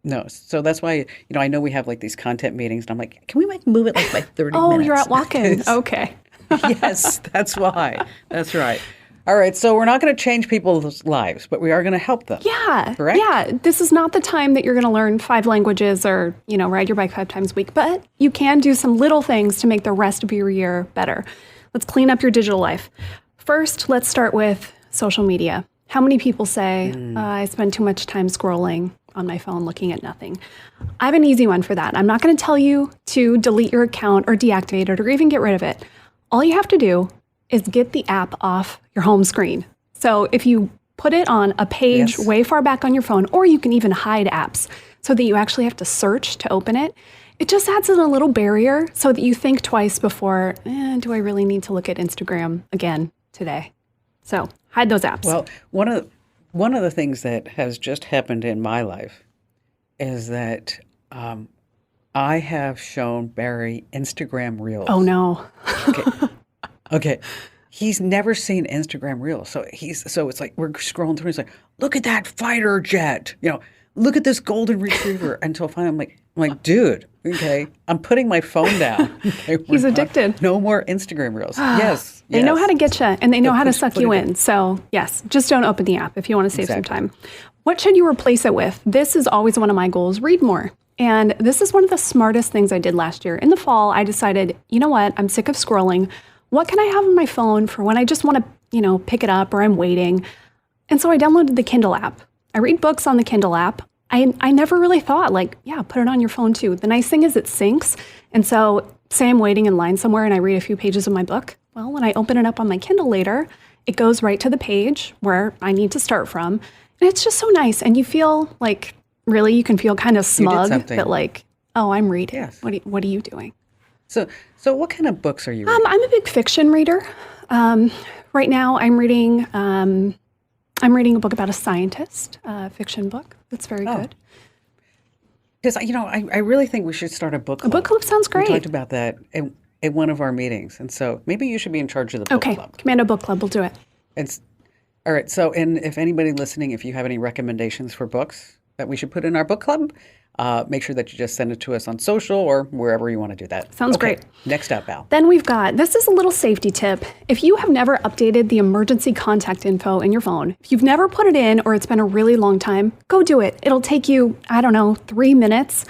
No. So that's why, I know we have these content meetings and I'm like, can we move it by 30 minutes? Oh, you're out walking. Okay. Yes, that's why. That's right. All right, so we're not going to change people's lives, but we are going to help them. Yeah. Correct? Yeah. This is not the time that you're going to learn 5 languages or, ride your bike 5 times a week, but you can do some little things to make the rest of your year better. Let's clean up your digital life. First, let's start with social media. How many people say, I spend too much time scrolling on my phone looking at nothing? I have an easy one for that. I'm not going to tell you to delete your account or deactivate it or even get rid of it. All you have to do is get the app off your home screen. So if you put it on a page way far back on your phone, or you can even hide apps so that you actually have to search to open it, it just adds in a little barrier so that you think twice before, do I really need to look at Instagram again today? So hide those apps. Well, one of the things that has just happened in my life is that I have shown Barry Instagram Reels. Oh, no. Okay. He's never seen Instagram Reels. So it's we're scrolling through. He's like, look at that fighter jet. Look at this golden retriever. Until finally I'm like, dude, okay, I'm putting my phone down. Okay, he's addicted. No more Instagram Reels. Yes. They know how to get you and they know how to suck you in. So yes, just don't open the app if you want to save some time. What should you replace it with? This is always one of my goals. Read more. And this is one of the smartest things I did last year. In the fall, I decided, you know what? I'm sick of scrolling. What can I have on my phone for when I just want to, pick it up or I'm waiting? And so I downloaded the Kindle app. I read books on the Kindle app. I never really thought put it on your phone too. The nice thing is it syncs. And so say I'm waiting in line somewhere and I read a few pages of my book. Well, when I open it up on my Kindle later, it goes right to the page where I need to start from. And it's just so nice. And you feel really, you can feel kind of smug that I'm reading. Yes. What are you doing? So what kind of books are you reading? I'm a big fiction reader. Right now I'm reading a book about a scientist, a fiction book. That's very good. Because, I really think we should start a book club. A book club sounds great. We talked about that at one of our meetings. And so maybe you should be in charge of the book club. Okay, Commando Book Club, we'll do it. All right. So, and if anybody listening, if you have any recommendations for books that we should put in our book club, make sure that you just send it to us on social or wherever you want to do that. Sounds great. Next up, Al. Then this is a little safety tip. If you have never updated the emergency contact info in your phone, if you've never put it in or it's been a really long time, go do it. It'll take you, 3 minutes.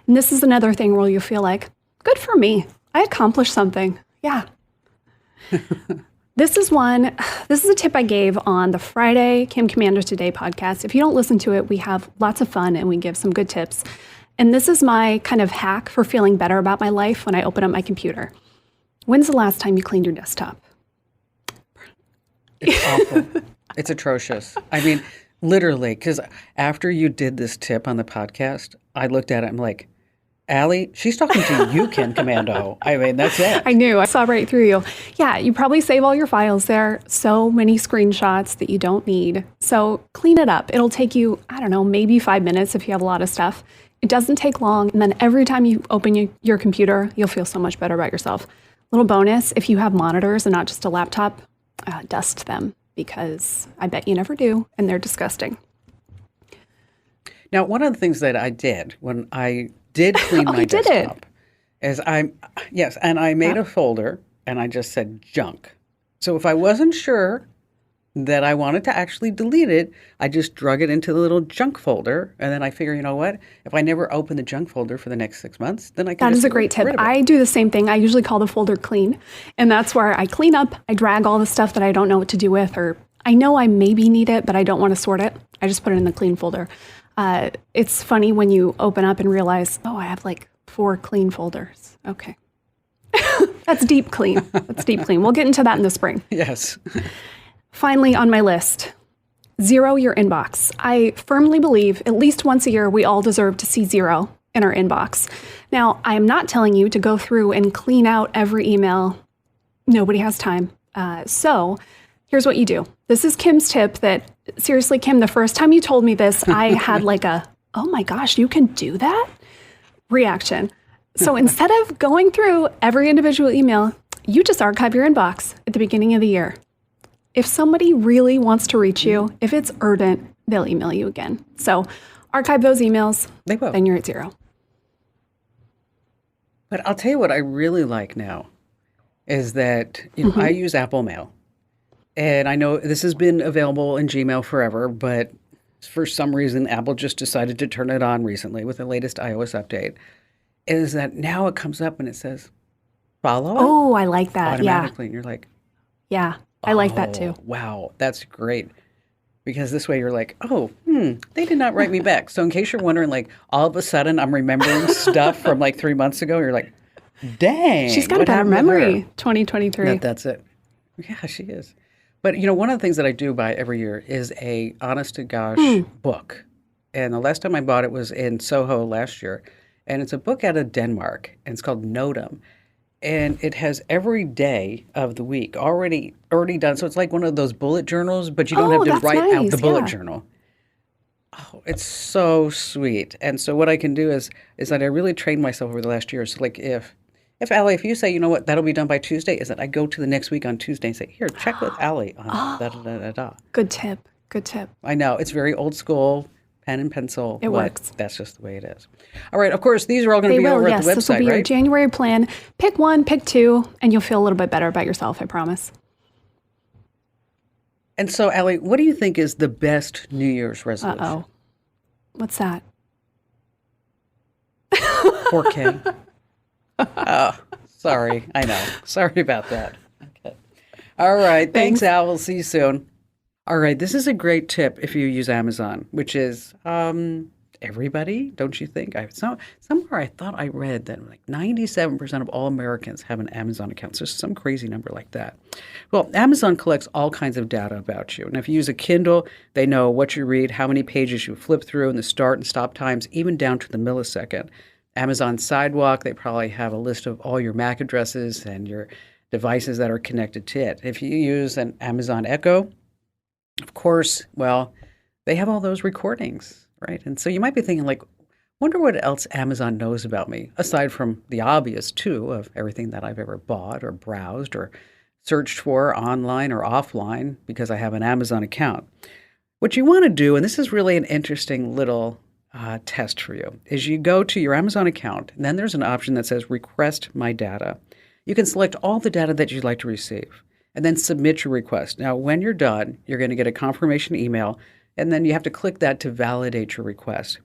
And this is another thing where you feel like, good for me. I accomplished something. Yeah. This is a tip I gave on the Friday Kim Commander Today podcast. If you don't listen to it, we have lots of fun and we give some good tips. And this is my kind of hack for feeling better about my life when I open up my computer. When's the last time you cleaned your desktop? It's awful. It's atrocious. I mean, literally, because after you did this tip on the podcast, I looked at it, I'm like, Allie, she's talking to you, Kim Commando. I mean, that's it. I knew. I saw right through you. Yeah, you probably save all your files there. So many screenshots that you don't need. So clean it up. It'll take you, I don't know, maybe 5 minutes if you have a lot of stuff. It doesn't take long. And then every time you open your computer, you'll feel so much better about yourself. Little bonus, if you have monitors and not just a laptop, dust them, because I bet you never do, and they're disgusting. Now, one of the things that I did when I did clean my desktop is I made a folder and I just said junk. So if I wasn't sure that I wanted to actually delete it, I just drug it into the little junk folder, and then I figure, you know what? If I never open the junk folder for the next 6 months, then I can. That is a great tip. I do the same thing. I usually call the folder clean, and that's where I clean up. I drag all the stuff that I don't know what to do with, or I know I maybe need it, but I don't want to sort it. I just put it in the clean folder. It's funny when you open up and realize, oh, I have like 4 clean folders. Okay. That's deep clean. That's deep clean. We'll get into that in the spring. Yes. Finally, on my list, zero your inbox. I firmly believe at least once a year, we all deserve to see zero in our inbox. Now, I am not telling you to go through and clean out every email. Nobody has time. So here's what you do. This is Kim's tip that, seriously, Kim, the first time you told me this, I had like a, oh my gosh, you can do that? Reaction. So instead of going through every individual email, you just archive your inbox at the beginning of the year. If somebody really wants to reach you, if it's urgent, they'll email you again. So archive those emails, they will. Then you're at zero. But I'll tell you what I really like now is that I use Apple Mail. And I know this has been available in Gmail forever, but for some reason, Apple just decided to turn it on recently with the latest iOS update. Is that now it comes up and it says, follow? Oh, I like that. Automatically. Yeah. And you're like, yeah, I like that too. Wow, that's great. Because this way you're like, they did not write me back. So in case you're wondering, like, all of a sudden I'm remembering stuff from like 3 months ago, you're like, dang. She's got a better memory, 2023. That's it. Yeah, she is. But, one of the things that I do buy every year is a honest-to-gosh book. And the last time I bought it was in Soho last year. And it's a book out of Denmark, and it's called Notum. And it has every day of the week already done. So it's like one of those bullet journals, but you don't have to write out the bullet journal. Oh, it's so sweet. And so what I can do is that I really trained myself over the last year. So like if Allie, if you say, you know what, that'll be done by Tuesday, is that I go to the next week on Tuesday and say, here, check with Allie on da-da-da-da-da. Good tip. Good tip. I know. It's very old school, pen and pencil. It works. That's just the way it is. All right. Of course, these are all going to be over at the website, this will be right? your January plan. Pick one, pick two, and you'll feel a little bit better about yourself, I promise. And so, Allie, what do you think is the best New Year's resolution? Uh-oh. What's that? 4K. Oh, sorry. I know. Sorry about that. Okay. All right. Thanks, Al. We'll see you soon. All right. This is a great tip if you use Amazon, which is everybody, don't you think? Somewhere I thought I read that like 97% of all Americans have an Amazon account. So some crazy number like that. Well, Amazon collects all kinds of data about you. And if you use a Kindle, they know what you read, how many pages you flip through, and the start and stop times, even down to the millisecond. Amazon Sidewalk, they probably have a list of all your MAC addresses and your devices that are connected to it. If you use an Amazon Echo, of course, well, they have all those recordings, right? And so you might be thinking, like, wonder what else Amazon knows about me, aside from the obvious, too, of everything that I've ever bought or browsed or searched for online or offline because I have an Amazon account. What you want to do, and this is really an interesting little test for you, is you go to your Amazon account, and then there's an option that says Request My Data. You can select all the data that you'd like to receive, and then submit your request. Now, when you're done, you're going to get a confirmation email, and then you have to click that to validate your request.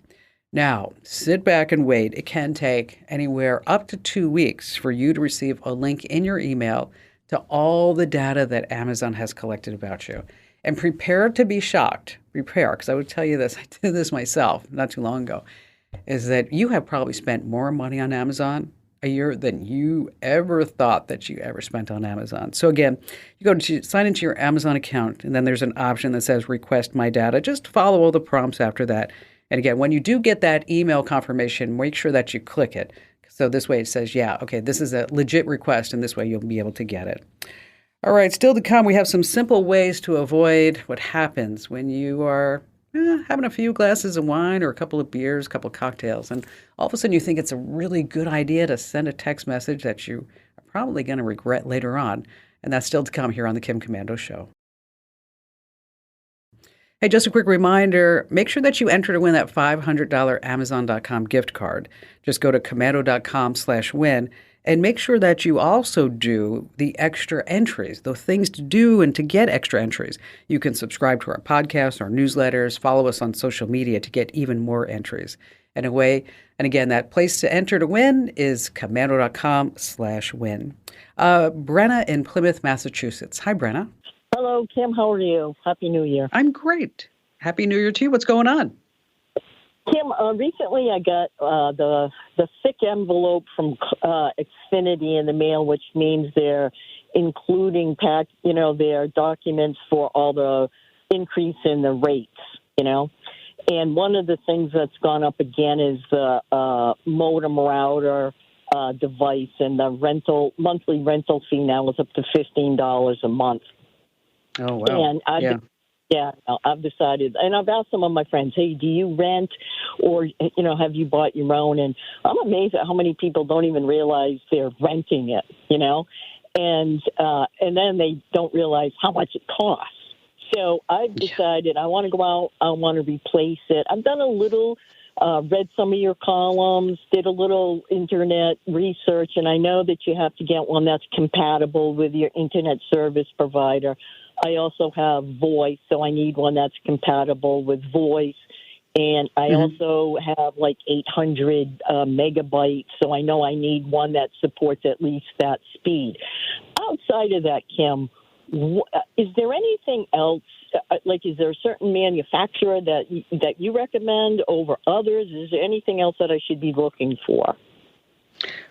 Now, sit back and wait. It can take anywhere up to 2 weeks for you to receive a link in your email to all the data that Amazon has collected about you. And prepare to be shocked. Prepare, because I would tell you this, I did this myself not too long ago, is that you have probably spent more money on Amazon a year than you ever thought that you ever spent on Amazon. So again, you go to sign into your Amazon account, and then there's an option that says Request My Data. Just follow all the prompts after that, And again, when you do get that email confirmation, make sure that you click it. So this way it says, yeah, okay, this is a legit request, and this way you'll be able to get it. All right, still to come, we have some simple ways to avoid what happens when you are having a few glasses of wine or a couple of beers, a couple of cocktails, and all of a sudden you think it's a really good idea to send a text message that you are probably going to regret later on. And that's still to come here on the Kim Komando Show. Hey, just a quick reminder, make sure that you enter to win that $500 Amazon.com gift card. Just go to komando.com/win and make sure that you also do the extra entries, the things to do and to get extra entries. You can subscribe to our podcast, our newsletters, follow us on social media to get even more entries. And again, that place to enter to win is komando.com/win. Brenna in Plymouth, Massachusetts. Hi, Brenna. Hello, Kim. How are you? Happy New Year. I'm great. Happy New Year to you. What's going on? Kim, recently I got the thick envelope from Xfinity in the mail, which means they're including their documents for all the increase in the rates, And one of the things that's gone up again is the modem router device, and the monthly rental fee now is up to $15 a month. Oh, wow. And I've decided, and I've asked some of my friends, hey, do you rent or, have you bought your own? And I'm amazed at how many people don't even realize they're renting it, and then they don't realize how much it costs. So I've decided I want to go out, I want to replace it. I've done a little, read some of your columns, did a little internet research, and I know that you have to get one that's compatible with your internet service provider. I also have voice, so I need one that's compatible with voice. And I also have like 800 megabytes, so I know I need one that supports at least that speed. Outside of that, Kim, is there anything else? Is there a certain manufacturer that you recommend over others? Is there anything else that I should be looking for?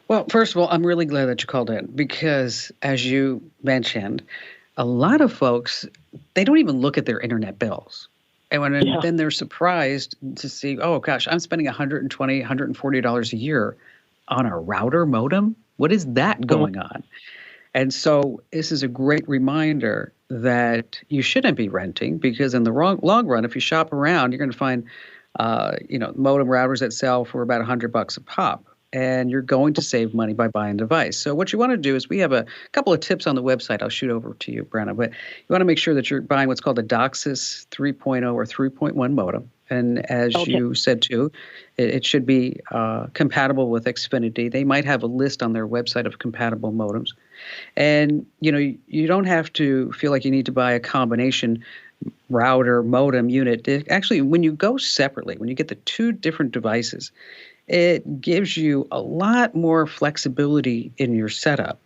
Well, first of all, I'm really glad that you called in because, as you mentioned, a lot of folks, they don't even look at their internet bills. And then they're surprised to see, oh, gosh, I'm spending $120, $140 a year on a router modem. What is that going on? And so this is a great reminder that you shouldn't be renting because in the long run, if you shop around, you're going to find, modem routers that sell for about $100 a pop. And you're going to save money by buying a device. So what you want to do is we have a couple of tips on the website. I'll shoot over to you, Brenna. But you want to make sure that you're buying what's called a DOCSIS 3.0 or 3.1 modem. And as you said, too, it should be compatible with Xfinity. They might have a list on their website of compatible modems. And, you don't have to feel like you need to buy a combination router modem unit. Actually, when you go separately, when you get the two different devices, it gives you a lot more flexibility in your setup.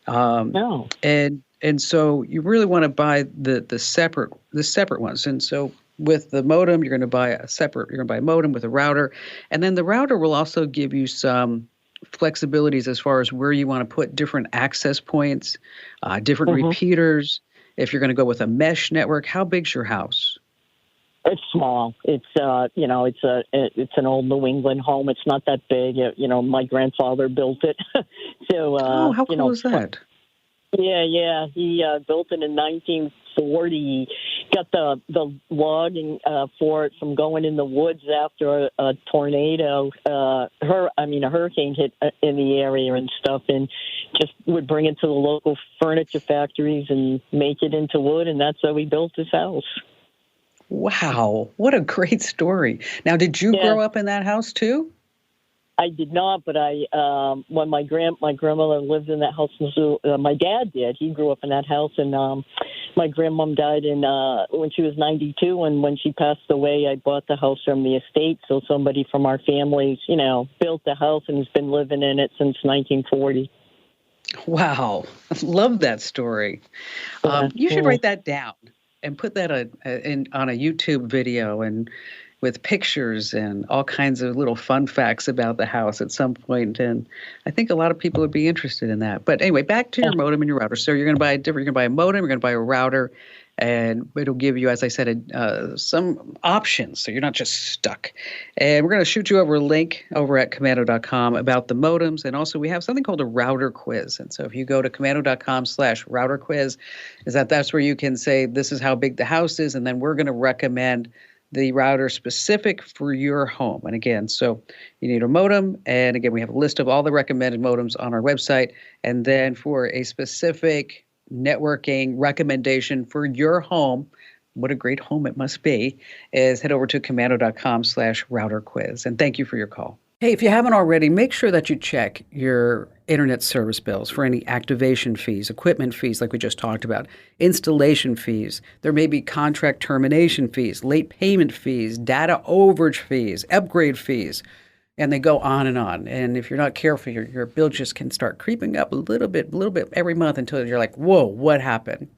And so you really want to buy the separate ones. And so with the modem, you're going to buy a modem with a router. And then the router will also give you some flexibilities as far as where you want to put different access points, different repeaters. If you're going to go with a mesh network, how big's your house? It's small. It's it's an old New England home. It's not that big. My grandfather built it. So how cool is that? Yeah. He built it in 1940. Got the logging for it from going in the woods after a tornado. A hurricane hit in the area and stuff, and just would bring it to the local furniture factories and make it into wood, and that's how he built his house. Wow, what a great story. Now, did you grow up in that house too? I did not, but when my grandmother lived in that house, my dad did. He grew up in that house, and my grandmom died when she was 92, and when she passed away, I bought the house from the estate, so somebody from our family, built the house and has been living in it since 1940. Wow, I love that story. You should write that down and put that on a YouTube video and with pictures and all kinds of little fun facts about the house at some point. And I think a lot of people would be interested in that. But anyway, back to your modem and your router. So you're going to buy a modem, you're going to buy a router, And it'll give you, as I said, some options so you're not just stuck. And we're going to shoot you over a link over at commando.com about the modems. And also we have something called a router quiz. And so if you go to commando.com/router quiz, that's where you can say this is how big the house is. And then we're going to recommend the router specific for your home. And again, so you need a modem. And again, we have a list of all the recommended modems on our website. And then for a specific networking recommendation for your home, what a great home it must be, is head over to commando.com/router quiz. And thank you for your call. Hey, if you haven't already, make sure that you check your internet service bills for any activation fees, equipment fees like we just talked about, installation fees. There may be contract termination fees, late payment fees, data overage fees, upgrade fees, and they go on and on. And if you're not careful, your bill just can start creeping up a little bit every month until you're like, whoa, what happened?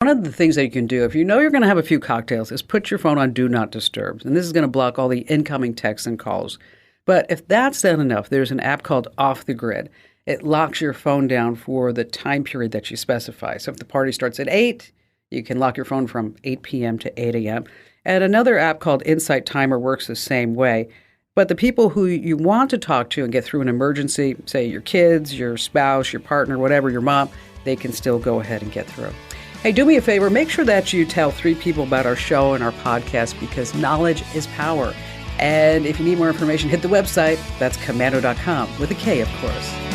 One of the things that you can do if you know you're going to have a few cocktails is put your phone on Do Not Disturb. And this is going to block all the incoming texts and calls. But if that's not enough, there's an app called Off the Grid. It locks your phone down for the time period that you specify. So if the party starts at 8, you can lock your phone from 8 p.m. to 8 a.m. And another app called Insight Timer works the same way. But the people who you want to talk to and get through an emergency, say your kids, your spouse, your partner, whatever, your mom, they can still go ahead and get through. Hey, do me a favor. Make sure that you tell 3 people about our show and our podcast because knowledge is power. And if you need more information, hit the website. That's commando.com with a K, of course.